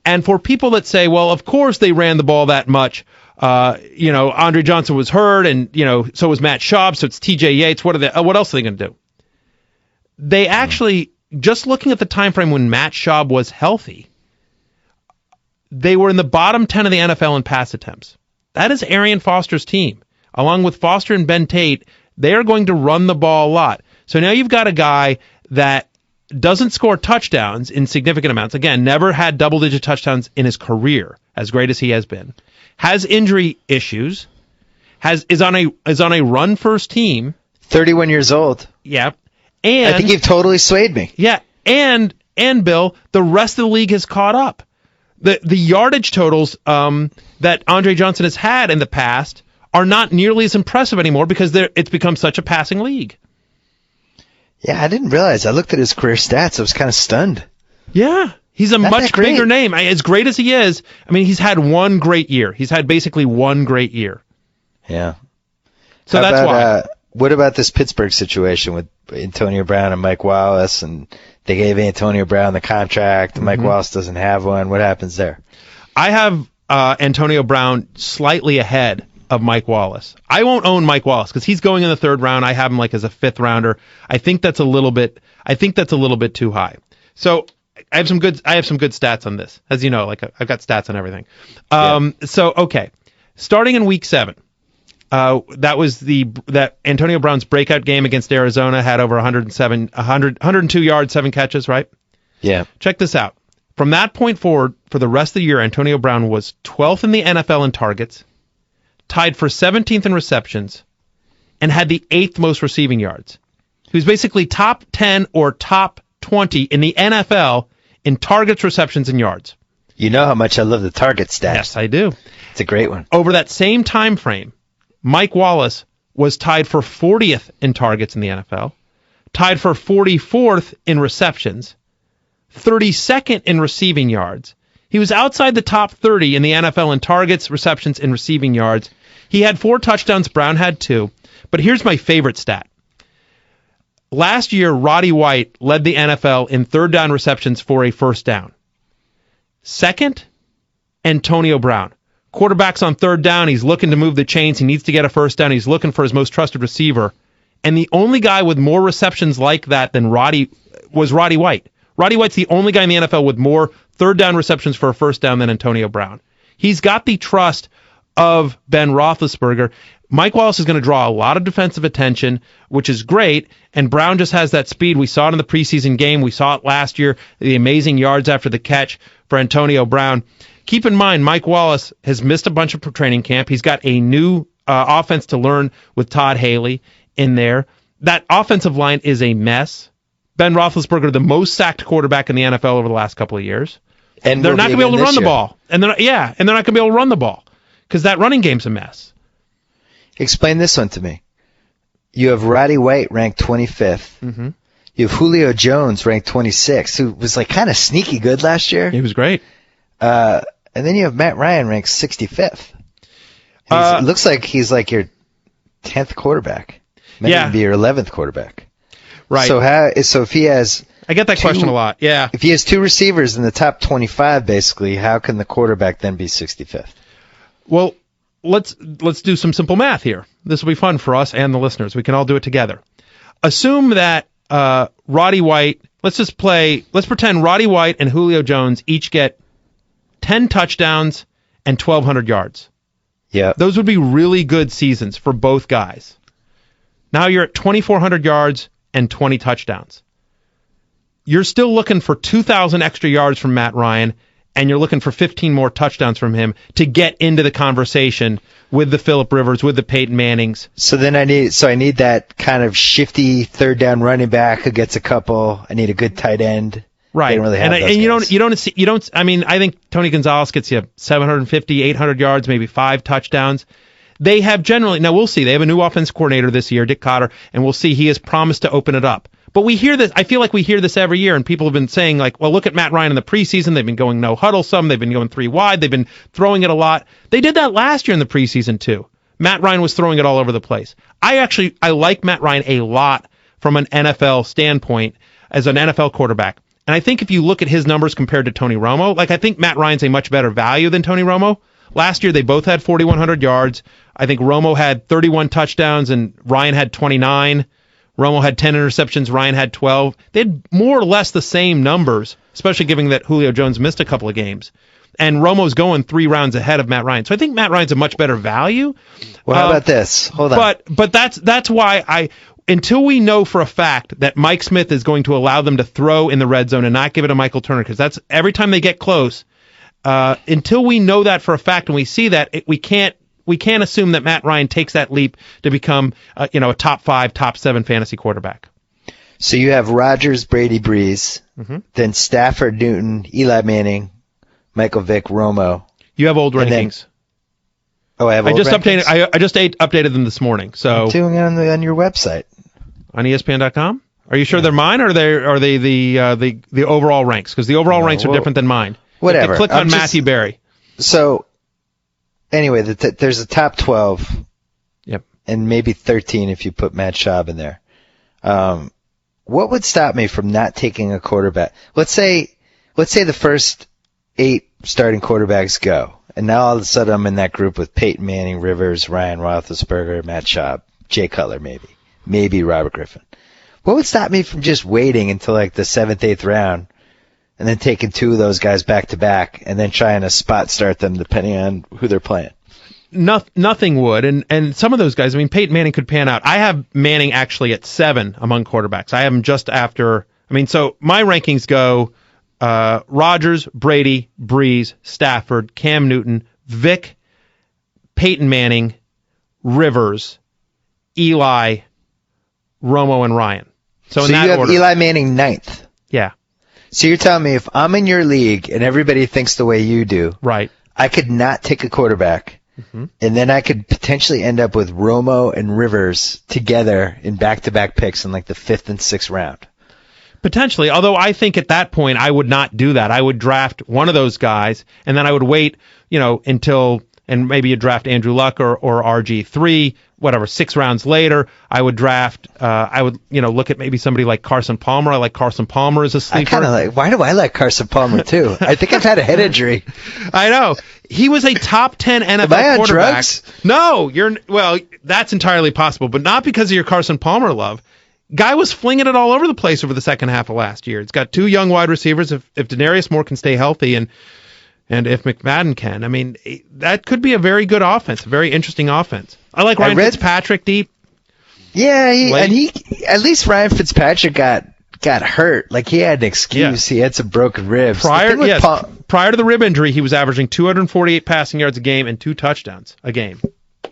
And for people that say, well, of course they ran the ball that much. Andre Johnson was hurt, and so was Matt Schaub, so it's T.J. Yates. What else are they going to do? They actually, just looking at the time frame when Matt Schaub was healthy, they were in the bottom 10 of the NFL in pass attempts. That is Arian Foster's team. Along with Foster and Ben Tate, they are going to run the ball a lot. So now you've got a guy that doesn't score touchdowns in significant amounts. Again, never had double-digit touchdowns in his career, as great as he has been. Has injury issues. Is on a run-first team. 31 years old. Yeah. And I think you've totally swayed me. Yeah, and Bill, the rest of the league has caught up. The yardage totals that Andre Johnson has had in the past are not nearly as impressive anymore because it's become such a passing league. Yeah, I didn't realize. I looked at his career stats. I was kind of stunned. Yeah, He's a Not much that great. bigger name. As great as he is, I mean, he's had one great year. He's had basically one great year. Yeah. So that's why. What about this Pittsburgh situation with Antonio Brown and Mike Wallace? And they gave Antonio Brown the contract. Mike Wallace doesn't have one. What happens there? I have Antonio Brown slightly ahead of Mike Wallace. I won't own Mike Wallace because he's going in the third round. I have him like as a fifth rounder. I think that's a little bit too high. So I have some good stats on this. As you know, like I've got stats on everything. So okay. Starting in week 7. That Antonio Brown's breakout game against Arizona had over 102 yards, 7 catches, right? Yeah. Check this out. From that point forward, for the rest of the year, Antonio Brown was 12th in the NFL in targets, tied for 17th in receptions, and had the 8th most receiving yards. He was basically top 10 or top 20 in the NFL in targets, receptions, and yards. You know how much I love the target stat. Yes, I do. It's a great one. Over that same time frame, Mike Wallace was tied for 40th in targets in the NFL, tied for 44th in receptions, 32nd in receiving yards. He was outside the top 30 in the NFL in targets, receptions, and receiving yards. He had 4 touchdowns. Brown had 2. But here's my favorite stat. Last year, Roddy White led the NFL in third down receptions for a first down. Second, Antonio Brown. Quarterback's on third down. He's looking to move the chains. He needs to get a first down. He's looking for his most trusted receiver. And the only guy with more receptions like that than Roddy was Roddy White. Roddy White's the only guy in the NFL with more third down receptions for a first down than Antonio Brown. He's got the trust of Ben Roethlisberger. Mike Wallace is going to draw a lot of defensive attention, which is great, and Brown just has that speed. We saw it in the preseason game. We saw it last year, the amazing yards after the catch for Antonio Brown. Keep in mind, Mike Wallace has missed a bunch of training camp. He's got a new offense to learn with Todd Haley in there. That offensive line is a mess. Ben Roethlisberger, the most sacked quarterback in the NFL over the last couple of years. And they're not going to be able to run the ball. And they're not going to be able to run the ball because that running game's a mess. Explain this one to me. You have Roddy White ranked 25th. Mm-hmm. You have Julio Jones ranked 26th, who was like kind of sneaky good last year. He was great. And then you have Matt Ryan ranked 65th. It looks like he's like your 10th quarterback. Maybe even be your 11th quarterback. Right. So if he has... I get that question a lot, yeah. If he has 2 receivers in the top 25, basically, how can the quarterback then be 65th? Well, let's do some simple math here. This will be fun for us and the listeners. We can all do it together. Assume that Roddy White... Let's pretend Roddy White and Julio Jones each get 10 touchdowns and 1,200 yards. Yeah. Those would be really good seasons for both guys. Now you're at 2,400 yards and 20 touchdowns. You're still looking for 2,000 extra yards from Matt Ryan, and you're looking for 15 more touchdowns from him to get into the conversation with the Phillip Rivers, with the Peyton Mannings. So then I need that kind of shifty third down running back who gets a couple. I need a good tight end. Right. They don't really have those guys. I think Tony Gonzalez gets you 750, 800 yards, maybe 5 touchdowns. They have generally, now we'll see, they have a new offense coordinator this year, Dick Cotter, and we'll see, he has promised to open it up. But we hear this, I feel like we hear this every year, and people have been saying, like, well, look at Matt Ryan in the preseason. They've been going no huddle some. They've been going 3 wide. They've been throwing it a lot. They did that last year in the preseason, too. Matt Ryan was throwing it all over the place. I like Matt Ryan a lot from an NFL standpoint as an NFL quarterback. And I think if you look at his numbers compared to Tony Romo, I think Matt Ryan's a much better value than Tony Romo. Last year, they both had 4,100 yards. I think Romo had 31 touchdowns and Ryan had 29. Romo had 10 interceptions. Ryan had 12. They had more or less the same numbers, especially given that Julio Jones missed a couple of games. And Romo's going 3 rounds ahead of Matt Ryan. So I think Matt Ryan's a much better value. Well, how about this? Hold on. But that's why until we know for a fact that Mike Smith is going to allow them to throw in the red zone and not give it to Michael Turner, because that's every time they get close, until we know that for a fact and we see that, we can't assume that Matt Ryan takes that leap to become a top 5, top 7 fantasy quarterback. So you have Rodgers, Brady, Breeze, then Stafford, Newton, Eli Manning, Michael Vick, Romo. You have old rankings. I have old rankings? I just updated them this morning. So I'm doing it on your website. On ESPN.com? Are you sure they're mine, or are they the overall ranks? Because the overall ranks are different than mine. Whatever. Click on Matthew Berry. So, anyway, there's a top 12. Yep. And maybe 13 if you put Matt Schaub in there. What would stop me from not taking a quarterback? Let's say the first 8 starting quarterbacks go, and now all of a sudden I'm in that group with Peyton Manning, Rivers, Ryan Roethlisberger, Matt Schaub, Jay Cutler, maybe Robert Griffin. What would stop me from just waiting until like the 7th, 8th round, and then taking 2 of those guys back to back, and then trying to spot start them depending on who they're playing? Nothing would, and some of those guys, I mean, Peyton Manning could pan out. I have Manning actually at 7 among quarterbacks. I have him just after, so my rankings go Rodgers, Brady, Breeze, Stafford, Cam Newton, Vic, Peyton Manning, Rivers, Eli, Romo, and Ryan. So in that you have order. Eli Manning 9th. Yeah. So you're telling me if I'm in your league and everybody thinks the way you do, right, I could not take a quarterback, and then I could potentially end up with Romo and Rivers together in back-to-back picks in like the 5th and 6th round. Potentially, although I think at that point I would not do that. I would draft one of those guys, and then I would wait, until, and maybe you draft Andrew Luck or RG3, whatever, 6 rounds later. I would draft, look at maybe somebody like Carson Palmer. I like Carson Palmer as a sleeper. Why do I like Carson Palmer too? I think I've had a head injury. I know. He was a top 10 NFL Am I on quarterback. Drugs? No, that's entirely possible, but not because of your Carson Palmer love. Guy was flinging it all over the place over the second half of last year. It's got 2 young wide receivers. If Denarius Moore can stay healthy and if McFadden can, that could be a very good offense, a very interesting offense. I like Ryan Fitzpatrick deep. Yeah, at least Ryan Fitzpatrick got hurt. Like he had an excuse. Yeah. He had some broken ribs. Prior to the rib injury, he was averaging 248 passing yards a game and 2 touchdowns a game.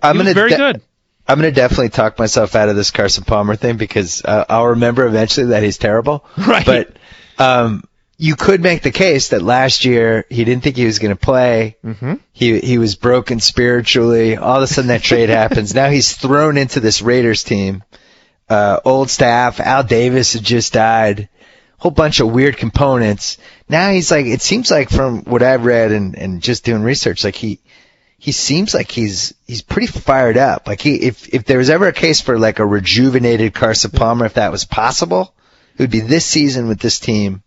Very good. I'm going to definitely talk myself out of this Carson Palmer thing because I'll remember eventually that he's terrible. Right. But you could make the case that last year he didn't think he was going to play. Mm-hmm. He was broken spiritually. All of a sudden that trade happens. Now he's thrown into this Raiders team. Old staff. Al Davis had just died. Whole bunch of weird components. Now he's like, it seems like from what I've read and just doing research, like he seems like he's pretty fired up. Like if there was ever a case for like a rejuvenated Carson Palmer, if that was possible, it would be this season with this team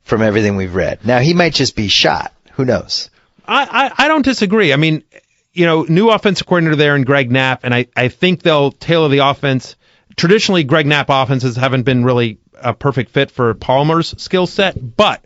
from everything we've read. Now he might just be shot. Who knows? I don't disagree. New offensive coordinator there in Greg Knapp, and I think they'll tailor the offense. Traditionally, Greg Knapp offenses haven't been really a perfect fit for Palmer's skill set, but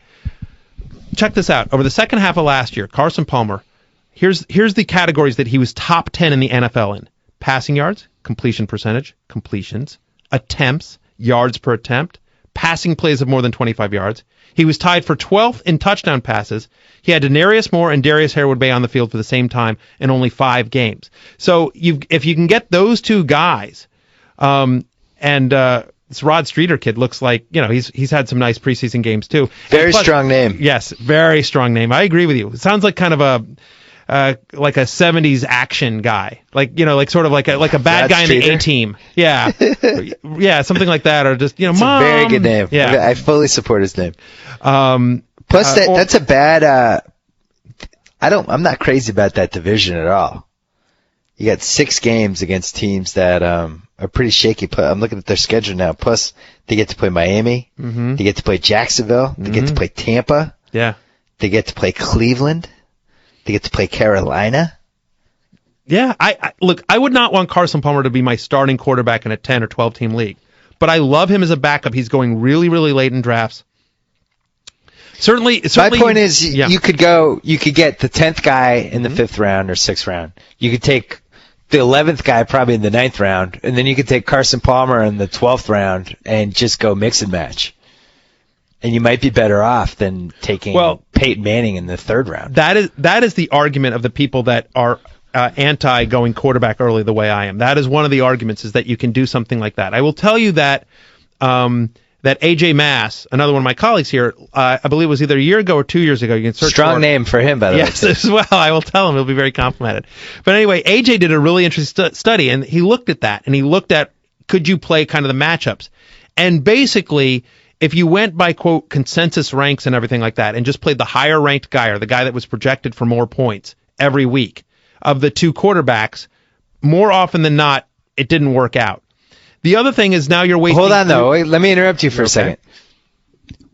check this out. Over the second half of last year, Carson Palmer, here's the categories that he was top 10 in the NFL in. Passing yards, completion percentage, completions, attempts, yards per attempt, passing plays of more than 25 yards. He was tied for 12th in touchdown passes. He had Denarius Moore and Darius Harewood-Bay on the field for the same time in only 5 games. So if you can get those 2 guys, this Rod Streeter kid looks like, he's had some nice preseason games too. Very strong name. Yes, very strong name. I agree with you. It sounds like kind of like a 70s action guy, like sort of like a bad guy in the A-Team. Yeah, yeah, something like that, or just it's Mom. A very good name. Yeah, I fully support his name. Plus, that's a bad. I'm not crazy about that division at all. You got 6 games against teams that are pretty shaky. I'm looking at their schedule now. Plus, they get to play Miami. Mm-hmm. They get to play Jacksonville. They get to play Tampa. Yeah. They get to play Cleveland. They get to play Carolina. Yeah, look, I would not want Carson Palmer to be my starting quarterback in a 10 or 12 team league, but I love him as a backup. He's going really, really late in drafts. Certainly. My point is, you could get the 10th guy in the 5th round or 6th round. You could take the 11th guy probably in the 9th round, and then you could take Carson Palmer in the 12th round and just go mix and match. And you might be better off than taking Peyton Manning in the 3rd round. That is the argument of the people that are anti going quarterback early the way I am. That is one of the arguments, is that you can do something like that. I will tell you that that AJ Mass, another one of my colleagues here, I believe it was either a year ago or 2 years ago. You can search Strong name for him, by the way. Yes, as well. I will tell him. He'll be very complimented. But anyway, AJ did a really interesting study, and he looked at that, and he looked at, could you play kind of the matchups? And basically, if you went by, quote, consensus ranks and everything like that, and just played the higher ranked guy or the guy that was projected for more points every week of the two quarterbacks, more often than not, it didn't work out. The other thing is now you're wasting... Hold on, though. Wait, let me interrupt you for a second.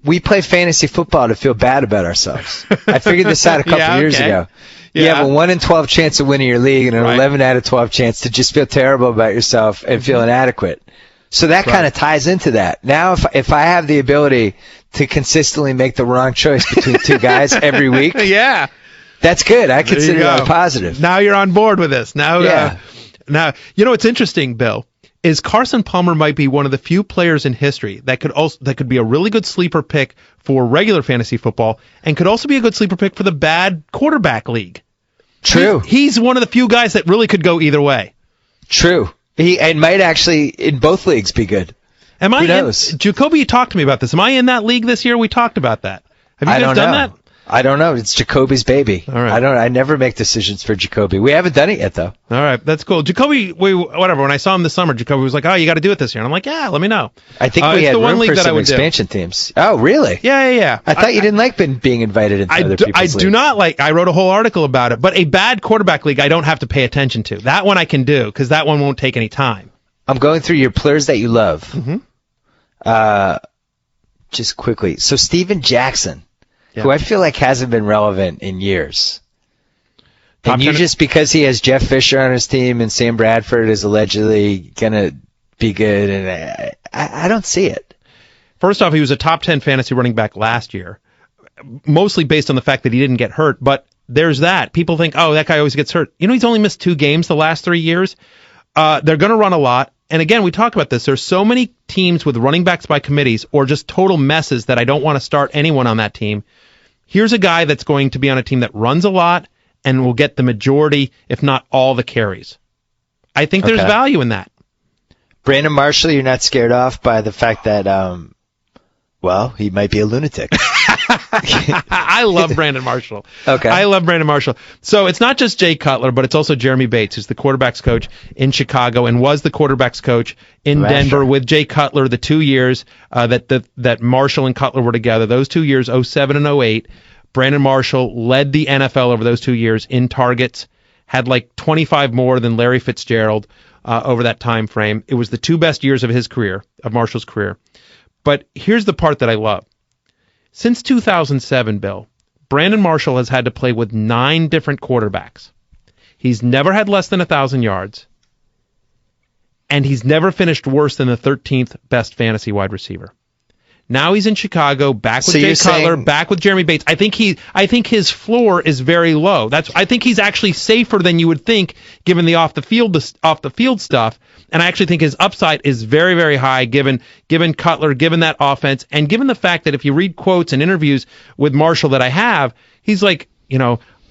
We play fantasy football to feel bad about ourselves. I figured this out a couple years ago. You have a 1 in 12 chance of winning your league and an 11 out of 12 chance to just feel terrible about yourself and feel inadequate. So that kind of ties into that. Now, if I have the ability to consistently make the wrong choice between two guys every week, that's good. I consider that a positive. Now you're on board with this. Now, now, what's interesting, Bill, is Carson Palmer might be one of the few players in history that could be a really good sleeper pick for regular fantasy football and could also be a good sleeper pick for the bad quarterback league. True. He's one of the few guys that really could go either way. True. He might actually in both leagues be good. Who knows? Jacoby, you talked to me about this. Am I in that league this year? We talked about that. Have you guys done that? I don't know. It's Jacoby's baby. All right. I never make decisions for Jacoby. We haven't done it yet, though. All right. That's cool. Jacoby, whatever. When I saw him this summer, Jacoby was like, "Oh, you got to do it this year." And I'm like, "Yeah, let me know." I think we had room for some expansion teams. Oh, really? Yeah. I thought you didn't like being invited into other people's leagues. I do not like. I wrote a whole article about it. But a bad quarterback league, I don't have to pay attention to. That one I can do because that one won't take any time. I'm going through your players that you love. Mm-hmm. Just quickly. So Steven Jackson. Who I feel like hasn't been relevant in years. And you just because he has Jeff Fisher on his team and Sam Bradford is allegedly going to be good, and I don't see it. First off, he was a top 10 fantasy running back last year, mostly based on the fact that he didn't get hurt. But there's that. People think, oh, that guy always gets hurt. He's only missed 2 games the last 3 years. They're going to run a lot. And again, we talk about this. There's so many teams with running backs by committees or just total messes that I don't want to start anyone on that team. Here's a guy that's going to be on a team that runs a lot and will get the majority, if not all, the carries. I think there's value in that. Brandon Marshall, you're not scared off by the fact that, he might be a lunatic. I love Brandon Marshall. Okay. I love Brandon Marshall. So it's not just Jay Cutler, but it's also Jeremy Bates, who's the quarterback's coach in Chicago and was the quarterback's coach in Denver with Jay Cutler the 2 years that Marshall and Cutler were together. Those 2 years, 07 and 08, Brandon Marshall led the NFL over those 2 years in targets, had like 25 more than Larry Fitzgerald over that time frame. It was the 2 best years of his career, of Marshall's career. But here's the part that I love. Since 2007, Bill, Brandon Marshall has had to play with 9 different quarterbacks. He's never had less than 1,000 yards, and he's never finished worse than the 13th best fantasy wide receiver. Now he's in Chicago, back with Jay Cutler, back with Jeremy Bates. I think his floor is very low. I think he's actually safer than you would think, given the off the field stuff. And I actually think his upside is very, very high, given Cutler, given that offense, and given the fact that if you read quotes and interviews with Marshall that I have, he's like,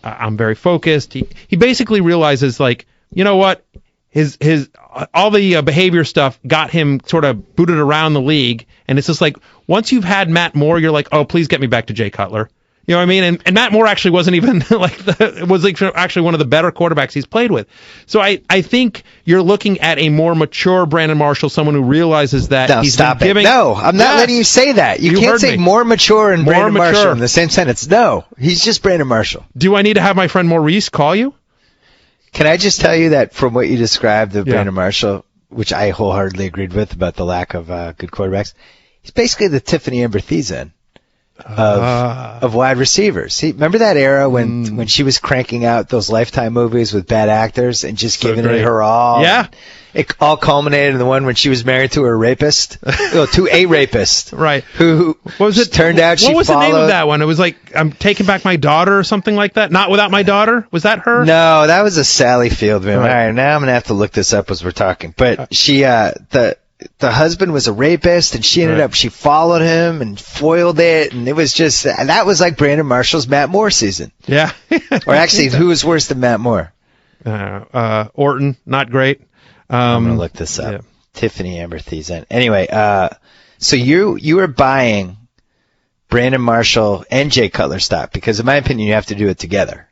I'm very focused. He basically realizes, like, you know what, his all the behavior stuff got him sort of booted around the league, and it's just like once you've had Matt Moore, you're like, oh, please get me back to Jay Cutler. You know what I mean? And Matt Moore actually wasn't even actually one of the better quarterbacks he's played with. So I think you're looking at a more mature Brandon Marshall, someone who realizes that he's been giving. No, I'm not letting you say that. You can't say more mature and Brandon Marshall in the same sentence. No, he's just Brandon Marshall. Do I need to have my friend Maurice call you? Can I just tell you that from what you described of Brandon Marshall, which I wholeheartedly agreed with about the lack of good quarterbacks, he's basically the Tiffany Amber Thiessen of wide receivers. Remember that era when she was cranking out those Lifetime movies with bad actors and just giving it her all? Yeah. It all culminated in the one when she was married to a rapist. To a rapist. Right. Who was it? Turned out she What was the name of that one? It was like, I'm taking back my daughter or something like that. Not Without My Daughter? Was that her? No, that was a Sally Field movie. Right. All right, now I'm going to have to look this up as we're talking. But she, the husband was a rapist, and she ended up, she followed him and foiled it, and it was just, that was like Brandon Marshall's Matt Moore season. Yeah. Or actually, who was worse than Matt Moore? Orton, not great. I'm going to look this up. Yeah. Tiffany Amber Thiessen. Anyway, so you were buying Brandon Marshall and Jay Cutler stock because, in my opinion, you have to do it together.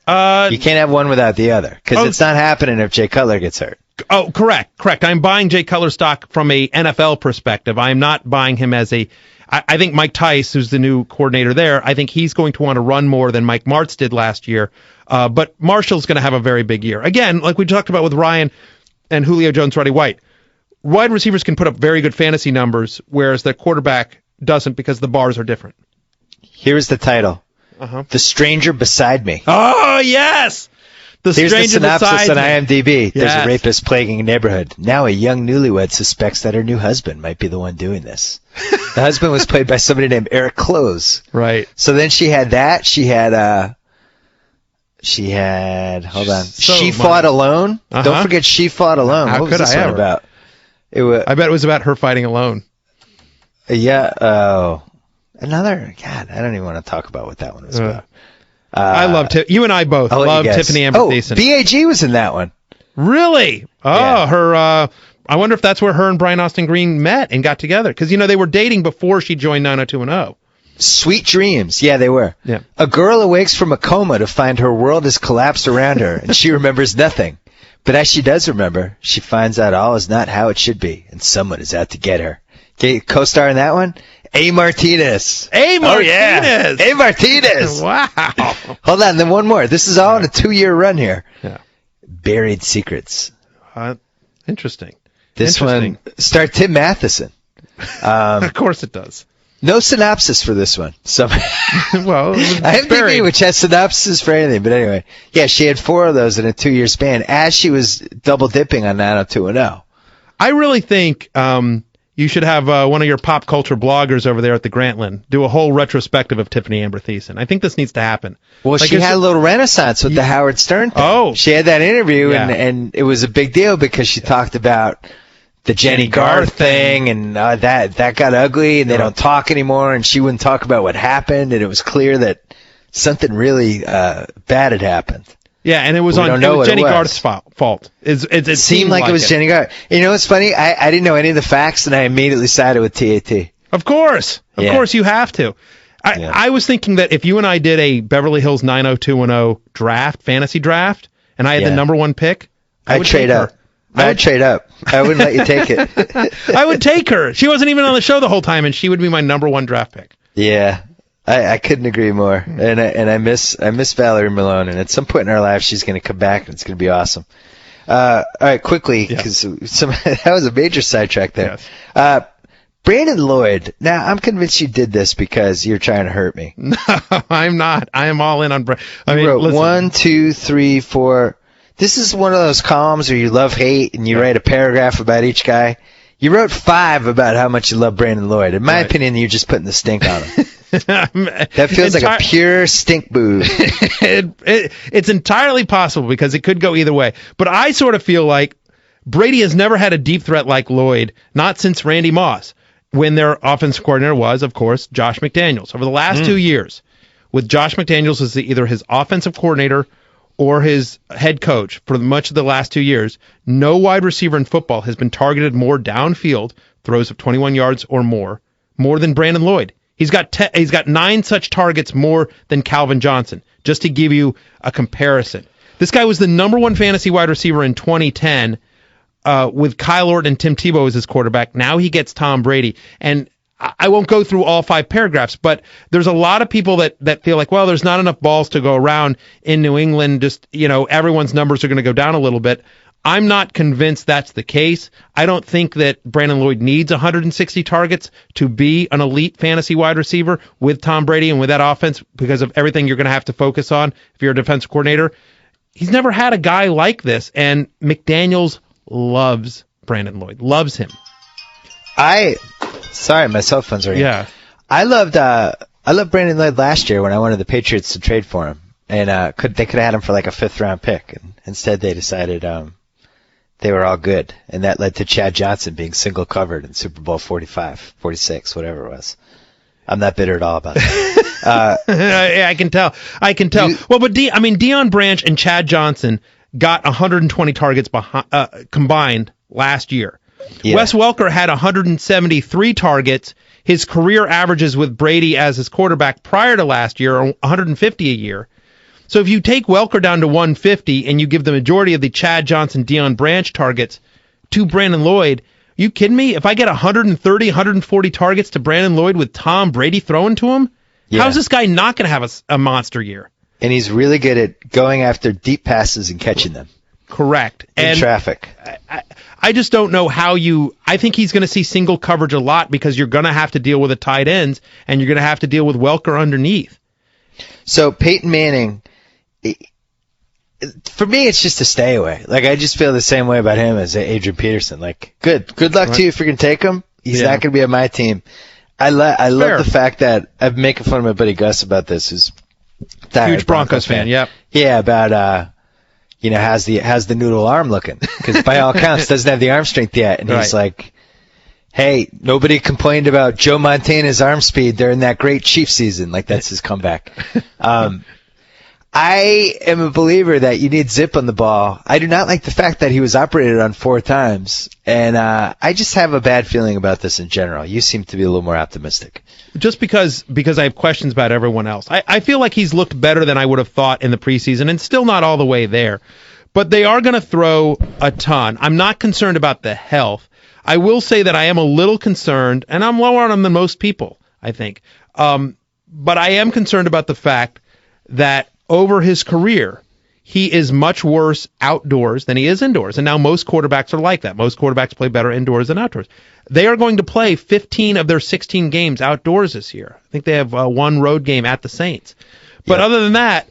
You can't have one without the other because it's not happening if Jay Cutler gets hurt. Oh, correct. I'm buying Jay Cutler stock from a NFL perspective. I'm not buying him as a. I think Mike Tice, who's the new coordinator there, I think he's going to want to run more than Mike Martz did last year. But Marshall's going to have a very big year. Again, like we talked about with Ryan and Julio Jones, Roddy White, wide receivers can put up very good fantasy numbers, whereas the quarterback doesn't because the bars are different. Here's the title. The Stranger Beside Me. Oh, yes! Here's the synopsis on IMDb. Yes. There's a rapist plaguing a neighborhood. Now a young newlywed suspects that her new husband might be the one doing this. The husband was played by somebody named Eric Close. Right. So then she had that. She had, hold on. She Fought Alone. Don't forget She Fought Alone. How what could was this I one ever? about? I bet it was about her fighting alone. Yeah. Oh. Another. God, I don't even want to talk about what that one was about. I love you and I both love Tiffany Amber Thiessen. BAG was in that one. Really? Oh, Yeah. her. I wonder if that's where her and Brian Austin Green met and got together. Because, they were dating before she joined 90210. Sweet Dreams. Yeah, they were. Yeah. A girl awakes from a coma to find her world has collapsed around her, and she remembers nothing. But as she does remember, she finds out all is not how it should be, and someone is out to get her. Okay, co-star in that one? A. Martinez. A. Martinez. Oh, yeah. A. Martinez. Wow. Hold on, then one more. This is all in a 2-year run here. Yeah. Buried Secrets. Interesting. This one starred Tim Matheson. Of course it does. No synopsis for this one. So, well, IMDb, which has synopsis for anything, but anyway, yeah, she had 4 of those in a 2-year span as she was double dipping on 90210. I really think you should have one of your pop culture bloggers over there at the Grantland do a whole retrospective of Tiffany Amber Thiessen. I think this needs to happen. Well, she had a little renaissance with the Howard Stern thing. Oh. She had that interview, Yeah. and it was a big deal because she talked about the Jenny Garth thing, and that got ugly, and they don't talk anymore, and she wouldn't talk about what happened, and it was clear that something really bad had happened. Yeah, and it was Jenny Garth's fault. It seemed like it was Jenny Garth. You know what's funny? I didn't know any of the facts, and I immediately sided with TAT. Of course you have to. I was thinking that if you and I did a Beverly Hills 90210 fantasy draft, and I had the number 1 pick, I'd trade up. I'd trade up. I wouldn't let you take it. I would take her. She wasn't even on the show the whole time, and she would be my number 1 draft pick. Yeah, I couldn't agree more. And I miss Valerie Malone, and at some point in our life, she's going to come back, and it's going to be awesome. All right, quickly, because that was a major sidetrack there. Yes. Brandon Lloyd. Now, I'm convinced you did this because you're trying to hurt me. No, I'm not. I am all in on Brandon. You wrote 1, 2, 3, 4. This is one of those columns where you love hate and you write a paragraph about each guy. You wrote 5 about how much you love Brandon Lloyd. In my opinion, you're just putting the stink on him. That feels like a pure stink boob. It's entirely possible because it could go either way. But I sort of feel like Brady has never had a deep threat like Lloyd, not since Randy Moss, when their offensive coordinator was, of course, Josh McDaniels. Over the last 2 years, with Josh McDaniels as either his offensive coordinator or his head coach for much of the last 2 years, no wide receiver in football has been targeted more downfield, throws of 21 yards or more than Brandon Lloyd. He's got 9 such targets more than Calvin Johnson, just to give you a comparison. This guy was the number 1 fantasy wide receiver in 2010 with Kyle Orton and Tim Tebow as his quarterback. Now he gets Tom Brady. And I won't go through all 5 paragraphs, but there's a lot of people that feel like, well, there's not enough balls to go around in New England. Just, everyone's numbers are going to go down a little bit. I'm not convinced that's the case. I don't think that Brandon Lloyd needs 160 targets to be an elite fantasy wide receiver with Tom Brady and with that offense because of everything you're going to have to focus on if you're a defensive coordinator. He's never had a guy like this, and McDaniels loves Brandon Lloyd, loves him. Sorry, my cell phone's ringing. Yeah. I loved Brandon Lloyd last year when I wanted the Patriots to trade for him, and they could have had him for like a 5th round pick, and instead they decided they were all good, and that led to Chad Johnson being single covered in Super Bowl 45, 46, whatever it was. I'm not bitter at all about that. Yeah, I can tell. But Deion Branch and Chad Johnson got 120 targets combined last year. Yeah. Wes Welker had 173 targets. His career averages with Brady as his quarterback prior to last year are 150 a year. So if you take Welker down to 150 and you give the majority of the Chad Johnson, Deion Branch targets to Brandon Lloyd, you kidding me? If I get 130, 140 targets to Brandon Lloyd with Tom Brady throwing to him, how's this guy not going to have a monster year? And he's really good at going after deep passes and catching them. Correct. In traffic. I just don't know how I think he's going to see single coverage a lot because you're going to have to deal with the tight ends and you're going to have to deal with Welker underneath. So Peyton Manning, for me, it's just a stay away. Like, I just feel the same way about him as Adrian Peterson. Like, good luck to you if you're going to take him. He's not going to be on my team. I love the fact that I'm making fun of my buddy Gus about this. Who's huge Broncos fan. Yep. Yeah, about how's the noodle arm looking? Because by all accounts, doesn't have the arm strength yet. And he's like, hey, nobody complained about Joe Montana's arm speed during that great Chiefs season. Like, that's his comeback. I am a believer that you need zip on the ball. I do not like the fact that he was operated on 4 times. And I just have a bad feeling about this in general. You seem to be a little more optimistic. Just because I have questions about everyone else. I feel like he's looked better than I would have thought in the preseason, and still not all the way there. But they are going to throw a ton. I'm not concerned about the health. I will say that I am a little concerned, and I'm lower on him than most people, I think. But I am concerned about the fact that over his career, he is much worse outdoors than he is indoors. And now most quarterbacks are like that. Most quarterbacks play better indoors than outdoors. They are going to play 15 of their 16 games outdoors this year. I think they have one road game at the Saints. But other than that,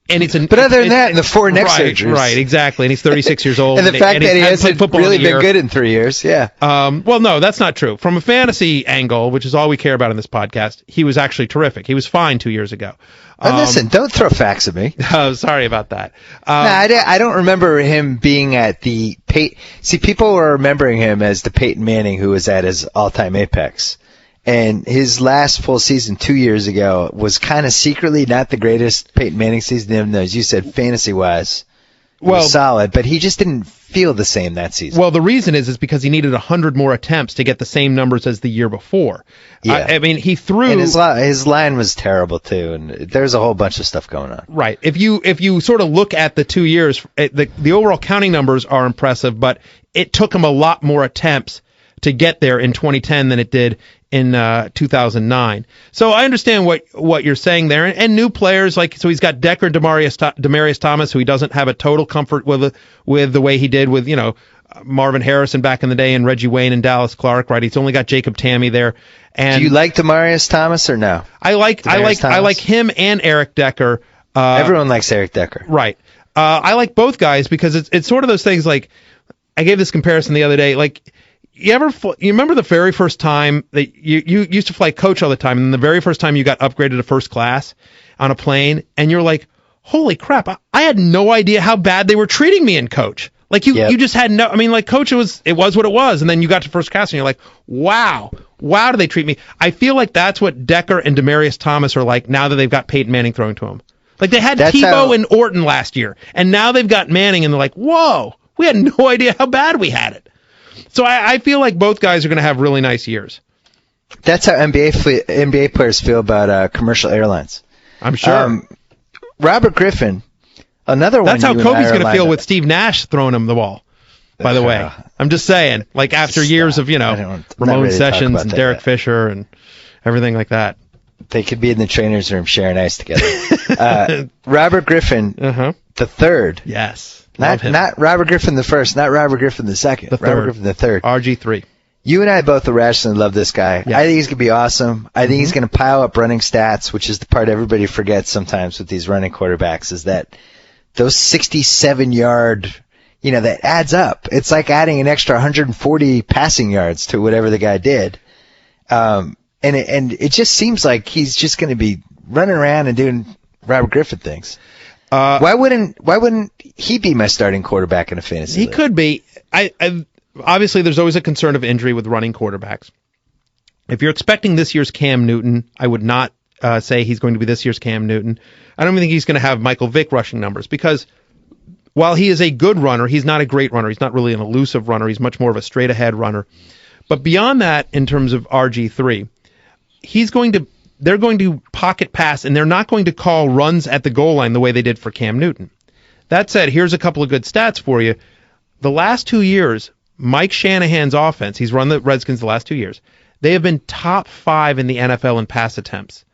in the 4 neck surgeries. Right, exactly. And he's 36 years old. And the fact that he hasn't really been good in 3 years, yeah. Well, no, that's not true. From a fantasy angle, which is all we care about in this podcast, he was actually terrific. He was fine 2 years ago. Listen, don't throw facts at me. Oh, sorry about that. I don't remember him being at the See, people were remembering him as the Peyton Manning who was at his all-time apex. And his last full season 2 years ago was kind of secretly not the greatest Peyton Manning season, even though, as you said, fantasy-wise, was solid. But he just didn't feel the same that season. Well, the reason is because he needed 100 more attempts to get the same numbers as the year before. Yeah. I mean, he threw... And his line was terrible, too, and there's a whole bunch of stuff going on. Right. If you sort of look at the 2 years, the overall counting numbers are impressive, but it took him a lot more attempts to get there in 2010 than it did in 2009. So I understand what you're saying there. And new players, so he's got Decker and Demaryius Thomas, who he doesn't have a total comfort with the way he did with, Marvin Harrison back in the day and Reggie Wayne and Dallas Clark, right? He's only got Jacob Tamme there. And do you like Demaryius Thomas or no? I like him and Eric Decker. Everyone likes Eric Decker. Right. I like both guys because it's sort of those things like, I gave this comparison the other day, like, you remember the very first time that you used to fly coach all the time, and the very first time you got upgraded to first class on a plane, and you're like, holy crap, I had no idea how bad they were treating me in coach. Like you just had coach, it was what it was, and then you got to first class and you're like, wow, do they treat me? I feel like that's what Decker and Demaryius Thomas are like now that they've got Peyton Manning throwing to them. Like they had Tebow and Orton last year, and now they've got Manning, and they're like, whoa, we had no idea how bad we had it. So I feel like both guys are going to have really nice years. That's how NBA players feel about commercial airlines. I'm sure. Robert Griffin, another one. That's how Kobe's going to feel with Steve Nash throwing him the ball. By the way, I'm just saying, like after years of Ramon Sessions and Derek Fisher and everything like that. They could be in the trainer's room sharing ice together. Robert Griffin, the third. Yes. Not Robert Griffin the first, not Robert Griffin the second. Robert Griffin the third. RG3. You and I both irrationally love this guy. Yeah. I think he's going to be awesome. I think he's going to pile up running stats, which is the part everybody forgets sometimes with these running quarterbacks, is that those 67-yard, that adds up. It's like adding an extra 140 passing yards to whatever the guy did. And it just seems like he's just going to be running around and doing Robert Griffin things. Why wouldn't he be my starting quarterback in a fantasy league? He could be. Obviously, there's always a concern of injury with running quarterbacks. If you're expecting this year's Cam Newton, I would not say he's going to be this year's Cam Newton. I don't even think he's going to have Michael Vick rushing numbers because while he is a good runner, he's not a great runner. He's not really an elusive runner. He's much more of a straight-ahead runner. But beyond that, in terms of RG3, he's going to they're going to pocket pass, and they're not going to call runs at the goal line the way they did for Cam Newton. That said, here's a couple of good stats for you. The last 2 years, Mike Shanahan's offense, he's run the Redskins the last 2 years, they have been top 5 in the NFL in pass attempts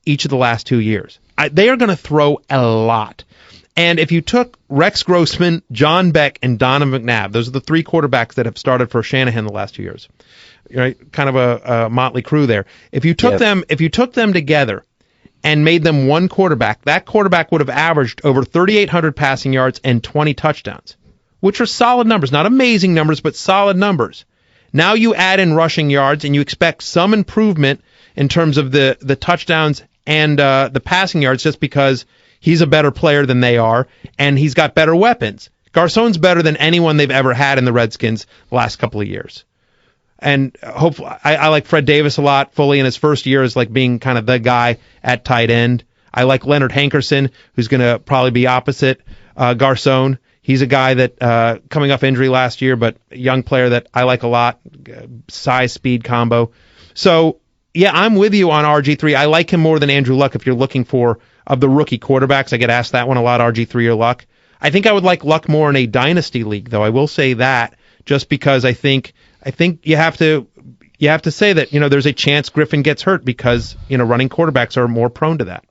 each of the last 2 years. They are going to throw a lot. And if you took Rex Grossman, John Beck, and Donovan McNabb, those are the 3 quarterbacks that have started for Shanahan the last 2 years. Right? Kind of a motley crew there. If you took them together and made them one quarterback, that quarterback would have averaged over 3,800 passing yards and 20 touchdowns, which are solid numbers. Not amazing numbers, but solid numbers. Now you add in rushing yards, and you expect some improvement in terms of the touchdowns and the passing yards just because he's a better player than they are, and he's got better weapons. Garcon's better than anyone they've ever had in the Redskins the last couple of years. And hopefully, I like Fred Davis a lot. Fully in his first year as like being kind of the guy at tight end. I like Leonard Hankerson, who's going to probably be opposite Garcon. He's a guy that coming off injury last year, but a young player that I like a lot. Size speed combo. So yeah, I'm with you on RG3. I like him more than Andrew Luck. If you're looking for of the rookie quarterbacks, I get asked that one a lot. RG3 or Luck. I think I would like Luck more in a dynasty league, though. I will say that just because I think you have to say that, there's a chance Griffin gets hurt because, running quarterbacks are more prone to that.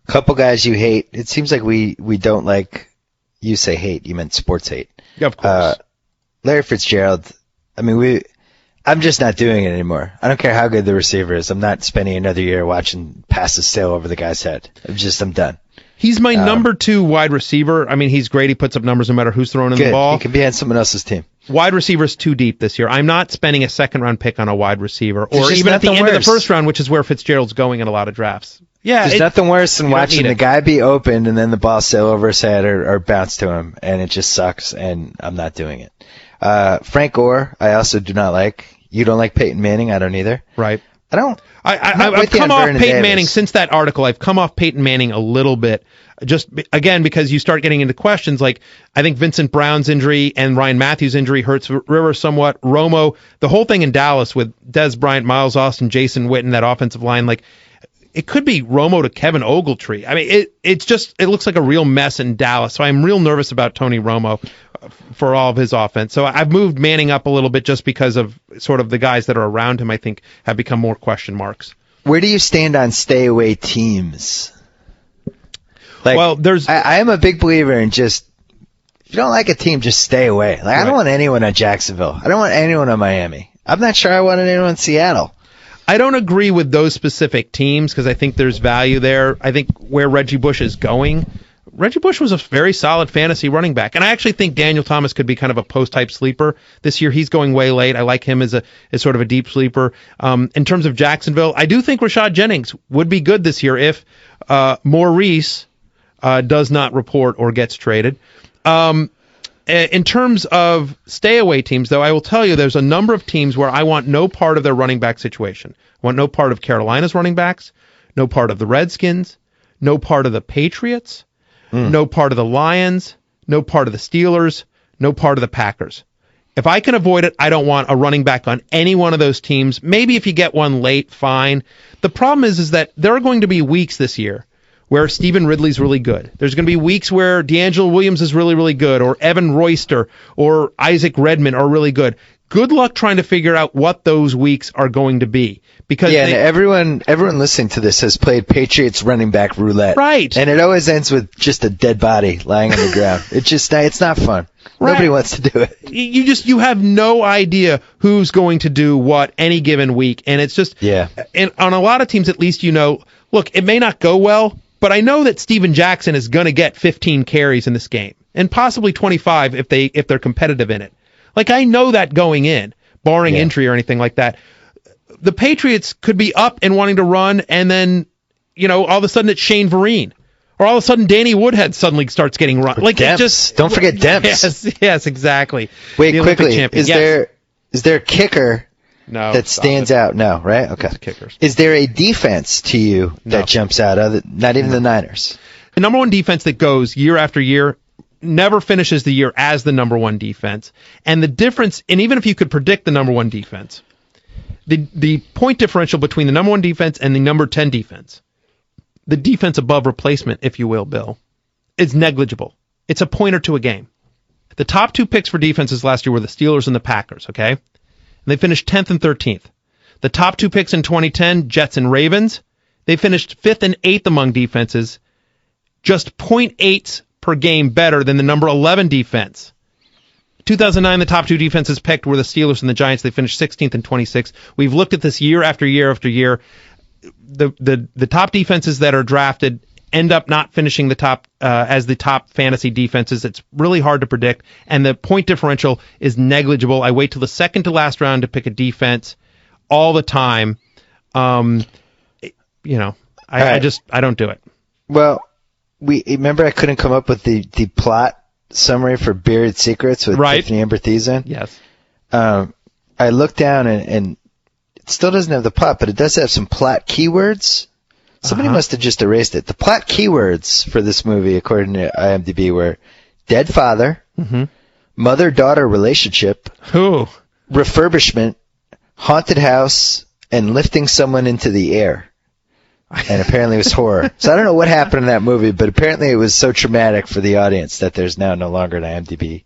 Couple guys you hate. It seems like we don't like, you say hate, you meant sports hate. Yeah, of course. Larry Fitzgerald, I'm just not doing it anymore. I don't care how good the receiver is. I'm not spending another year watching passes sail over the guy's head. I'm done. He's my number 2 wide receiver. He's great. He puts up numbers no matter who's throwing in the ball. He can be on someone else's team. Wide receiver's too deep this year. I'm not spending a second-round pick on a wide receiver, or even at the end of the first round, which is where Fitzgerald's going in a lot of drafts. Yeah, there's nothing worse than watching the guy be opened and then the ball sail over his head or bounce to him, and it just sucks, and I'm not doing it. Frank Gore, I also do not like. You don't like Peyton Manning? I don't either. Right. I don't. I've come off Peyton Manning since that article. I've come off Peyton Manning a little bit, just again because you start getting into questions like I think Vincent Brown's injury and Ryan Matthews' injury hurts Rivers somewhat. Romo, the whole thing in Dallas with Dez Bryant, Miles Austin, Jason Witten, that offensive line, like it could be Romo to Kevin Ogletree. It looks like a real mess in Dallas. So I'm real nervous about Tony Romo for all of his offense. So I've moved Manning up a little bit just because of sort of the guys that are around him, I think, have become more question marks. Where do you stand on stay away teams? I am a big believer in just, if you don't like a team, just stay away. Right. I don't want anyone on Jacksonville. I don't want anyone on Miami. I'm not sure I want anyone in Seattle. I don't agree with those specific teams because I think there's value there. I think where Reggie Bush is going, Reggie Bush was a very solid fantasy running back, and I actually think Daniel Thomas could be kind of a post-type sleeper. This year he's going way late. I like him as sort of a deep sleeper. In terms of Jacksonville, I do think Rashad Jennings would be good this year if Maurice does not report or gets traded. In terms of stay-away teams, though, I will tell you there's a number of teams where I want no part of their running back situation. I want no part of Carolina's running backs, no part of the Redskins, no part of the Patriots, no part of the Lions, no part of the Steelers, no part of the Packers. If I can avoid it, I don't want a running back on any one of those teams. Maybe if you get one late, fine. The problem is that there are going to be weeks this year where Stephen Ridley's really good. There's going to be weeks where D'Angelo Williams is really, really good, or Evan Royster or Isaac Redman are really good. Good luck trying to figure out what those weeks are going to be. Because and everyone listening to this has played Patriots running back roulette. Right. And it always ends with just a dead body lying on the ground. It's not fun. Right. Nobody wants to do it. You have no idea who's going to do what any given week. And it's just, and on a lot of teams, at least, look, it may not go well, but I know that Steven Jackson is going to get 15 carries in this game, and possibly 25 if they're competitive in it. Like, I know that going in, barring injury or anything like that. The Patriots could be up and wanting to run, and then, all of a sudden it's Shane Vereen. Or all of a sudden Danny Woodhead suddenly starts getting run. Like, Demps. Don't forget Demps. Yes, exactly. Wait, quickly. Is there a kicker that stands out? No, right? Okay. Kickers. Is there a defense to you that jumps out? Not even the Niners. The number one defense that goes year after year never finishes the year as the number one defense. And the difference, and even if you could predict the number one defense, the point differential between the number 1 defense and the number 10 defense, the defense above replacement, if you will, Bill, is negligible. It's a point or two a game. The top 2 picks for defenses last year were the Steelers and the Packers, okay? And they finished 10th and 13th. The top 2 picks in 2010, Jets and Ravens, they finished 5th and 8th among defenses, just 0.8 per game better than the number 11 defense. 2009, the top 2 defenses picked were the Steelers and the Giants. They finished 16th and 26th. We've looked at this year after year after year. The top defenses that are drafted end up not finishing the top as the top fantasy defenses. It's really hard to predict, and the point differential is negligible. I wait till the second to last round to pick a defense all the time. I don't do it. Well, remember I couldn't come up with the plot summary for Buried Secrets with Tiffany Amber Thiessen? Yes. I looked down and it still doesn't have the plot, but it does have some plot keywords. Somebody must have just erased it. The plot keywords for this movie, according to IMDb, were dead father, mother-daughter relationship, refurbishment, haunted house, and lifting someone into the air. And apparently it was horror. So I don't know what happened in that movie, but apparently it was so traumatic for the audience that there's now no longer an IMDb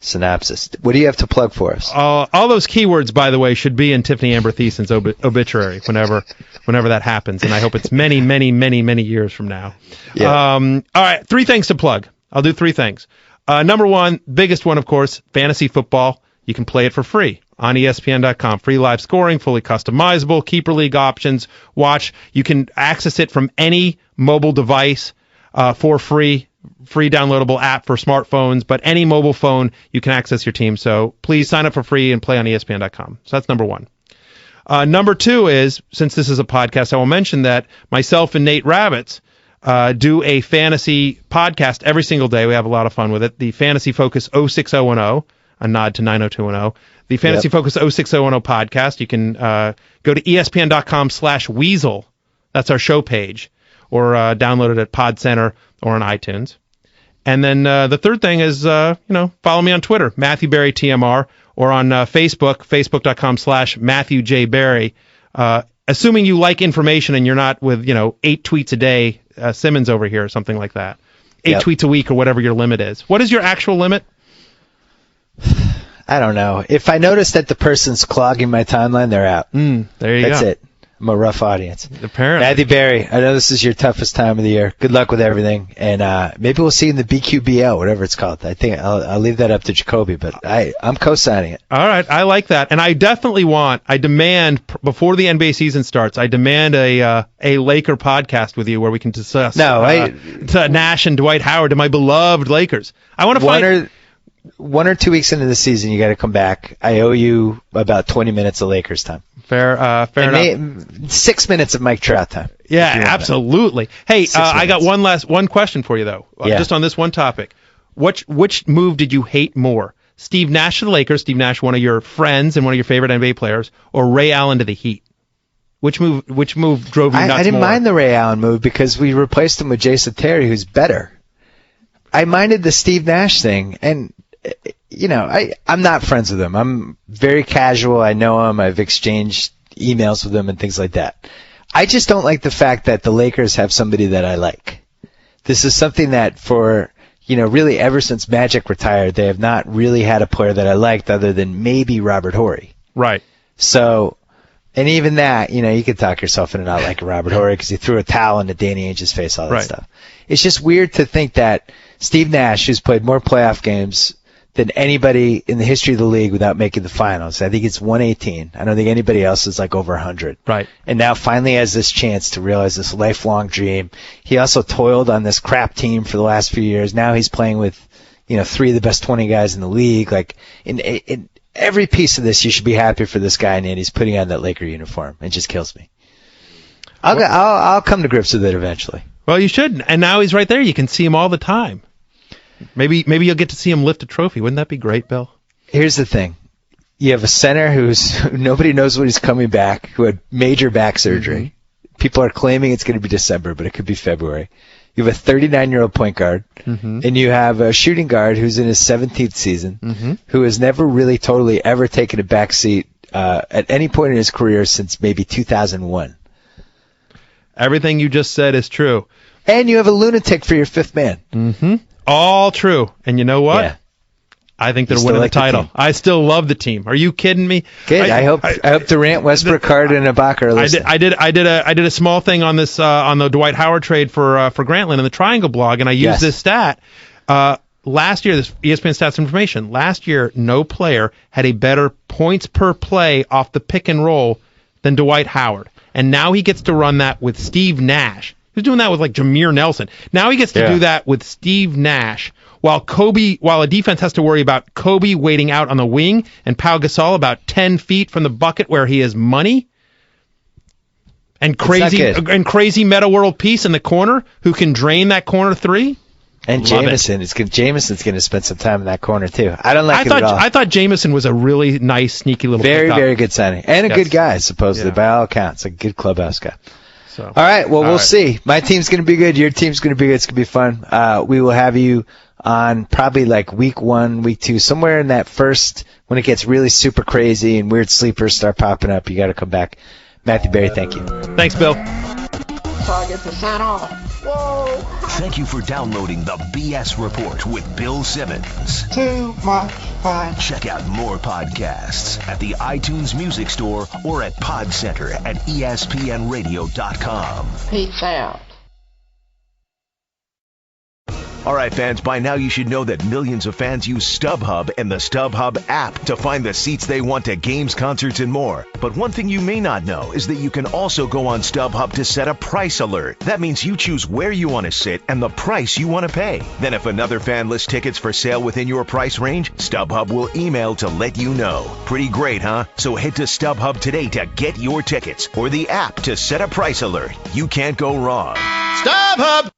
synopsis. What do you have to plug for us? All those keywords, by the way, should be in Tiffany Amber Thiessen's obituary whenever that happens, and I hope it's many, many, many, many years from now. Yeah. All right, 3 things to plug. I'll do 3 things. Number 1, biggest one, of course, fantasy football. You can play it for free on ESPN.com. Free live scoring, fully customizable, keeper league options. Watch. You can access it from any mobile device for free downloadable app for smartphones, but any mobile phone, you can access your team. So please sign up for free and play on ESPN.com. So that's number 1. Number 2 is, since this is a podcast, I will mention that myself and Nate Rabbits do a fantasy podcast every single day. We have a lot of fun with it. The Fantasy Focus 06010, a nod to 90210. The Fantasy Focus 06010 podcast. You can go to ESPN.com/Weasel. That's our show page. Or download it at Pod Center or on iTunes. And then the third thing is, follow me on Twitter, Matthew Berry TMR, or on Facebook, Facebook.com/Matthew J. Berry. Assuming you like information and you're not with, 8 tweets a day, Simmons over here or something like that. 8 tweets a week or whatever your limit is. What is your actual limit? I don't know. If I notice that the person's clogging my timeline, they're out. There you go. That's it. I'm a rough audience. Apparently. Matthew Berry, I know this is your toughest time of the year. Good luck with everything. And maybe we'll see you in the BQBL, whatever it's called. I think I'll leave that up to Jacoby, but I'm co-signing it. All right. I like that. And I demand, before the NBA season starts, I demand a Laker podcast with you where we can discuss Nash and Dwight Howard and my beloved Lakers. I want to find... 1 or 2 weeks into the season, you got to come back. I owe you about 20 minutes of Lakers time. Fair enough. 6 minutes of Mike Trout time. Yeah, absolutely. Hey, I got one question for you though. Just on this one topic. Which move did you hate more? Steve Nash to the Lakers, Steve Nash, one of your friends and one of your favorite NBA players, or Ray Allen to the Heat? Which move drove you nuts more? I didn't mind the Ray Allen move because we replaced him with Jason Terry, who's better. I minded the Steve Nash thing, and I'm not friends with him. I'm very casual. I know him. I've exchanged emails with him and things like that. I just don't like the fact that the Lakers have somebody that I like. This is something that for, really ever since Magic retired, they have not really had a player that I liked other than maybe Robert Horry. Right. So, and even that, you could talk yourself into not liking Robert Horry because he threw a towel into Danny Ainge's face, all that stuff. It's just weird to think that Steve Nash, who's played more playoff games than anybody in the history of the league without making the finals. I think it's 118. I don't think anybody else is like over 100. Right. And now finally has this chance to realize this lifelong dream. He also toiled on this crap team for the last few years. Now he's playing with, 3 of the best 20 guys in the league. Like in every piece of this, you should be happy for this guy, and he's putting on that Laker uniform. It just kills me. I'll come to grips with it eventually. Well, you should. And now he's right there. You can see him all the time. Maybe you'll get to see him lift a trophy. Wouldn't that be great, Bill? Here's the thing. You have a center who's nobody knows when he's coming back, who had major back surgery. People are claiming it's going to be December, but it could be February. You have a 39-year-old point guard, and you have a shooting guard who's in his 17th season, who has never really totally ever taken a back seat at any point in his career since maybe 2001. Everything you just said is true. And you have a lunatic for your fifth man. Mm-hmm. All true. And you know what? Yeah. I think they're winning the title. I still love the team. Are you kidding me? Good. I hope Durant, Westbrook, Harden, and Ibaka are listening. I did a small thing on this on the Dwight Howard trade for Grantland in the Triangle blog, and I used this stat. Last year, this ESPN Stats Information. Last year, no player had a better points per play off the pick and roll than Dwight Howard, and now he gets to run that with Steve Nash. He was doing that with like Jameer Nelson. Now he gets to do that with Steve Nash. While a defense has to worry about Kobe waiting out on the wing and Pau Gasol about 10 feet from the bucket where he has money, and crazy Meta World Peace in the corner who can drain that corner three. And Jameson's going to spend some time in that corner too. I don't like it at all. I thought Jameson was a really nice, sneaky little pickup. Very good signing, and a good guy supposedly by all accounts, a good clubhouse guy. So, all right, well we'll see. My team's going to be good. Your team's going to be good. It's going to be fun. We will have you on probably like week 1, week 2, somewhere in that first, when it gets really super crazy and weird sleepers start popping up. You got to come back. Matthew Berry, thank you. Thanks, Bill. So I get to sign off. Whoa. Thank you for downloading the BS Report with Bill Simmons. Too much fun. Check out more podcasts at the iTunes Music Store or at Pod Center at ESPNRadio.com. Peace out. All right, fans, by now you should know that millions of fans use StubHub and the StubHub app to find the seats they want to games, concerts, and more. But one thing you may not know is that you can also go on StubHub to set a price alert. That means you choose where you want to sit and the price you want to pay. Then if another fan lists tickets for sale within your price range, StubHub will email to let you know. Pretty great, huh? So head to StubHub today to get your tickets or the app to set a price alert. You can't go wrong. StubHub!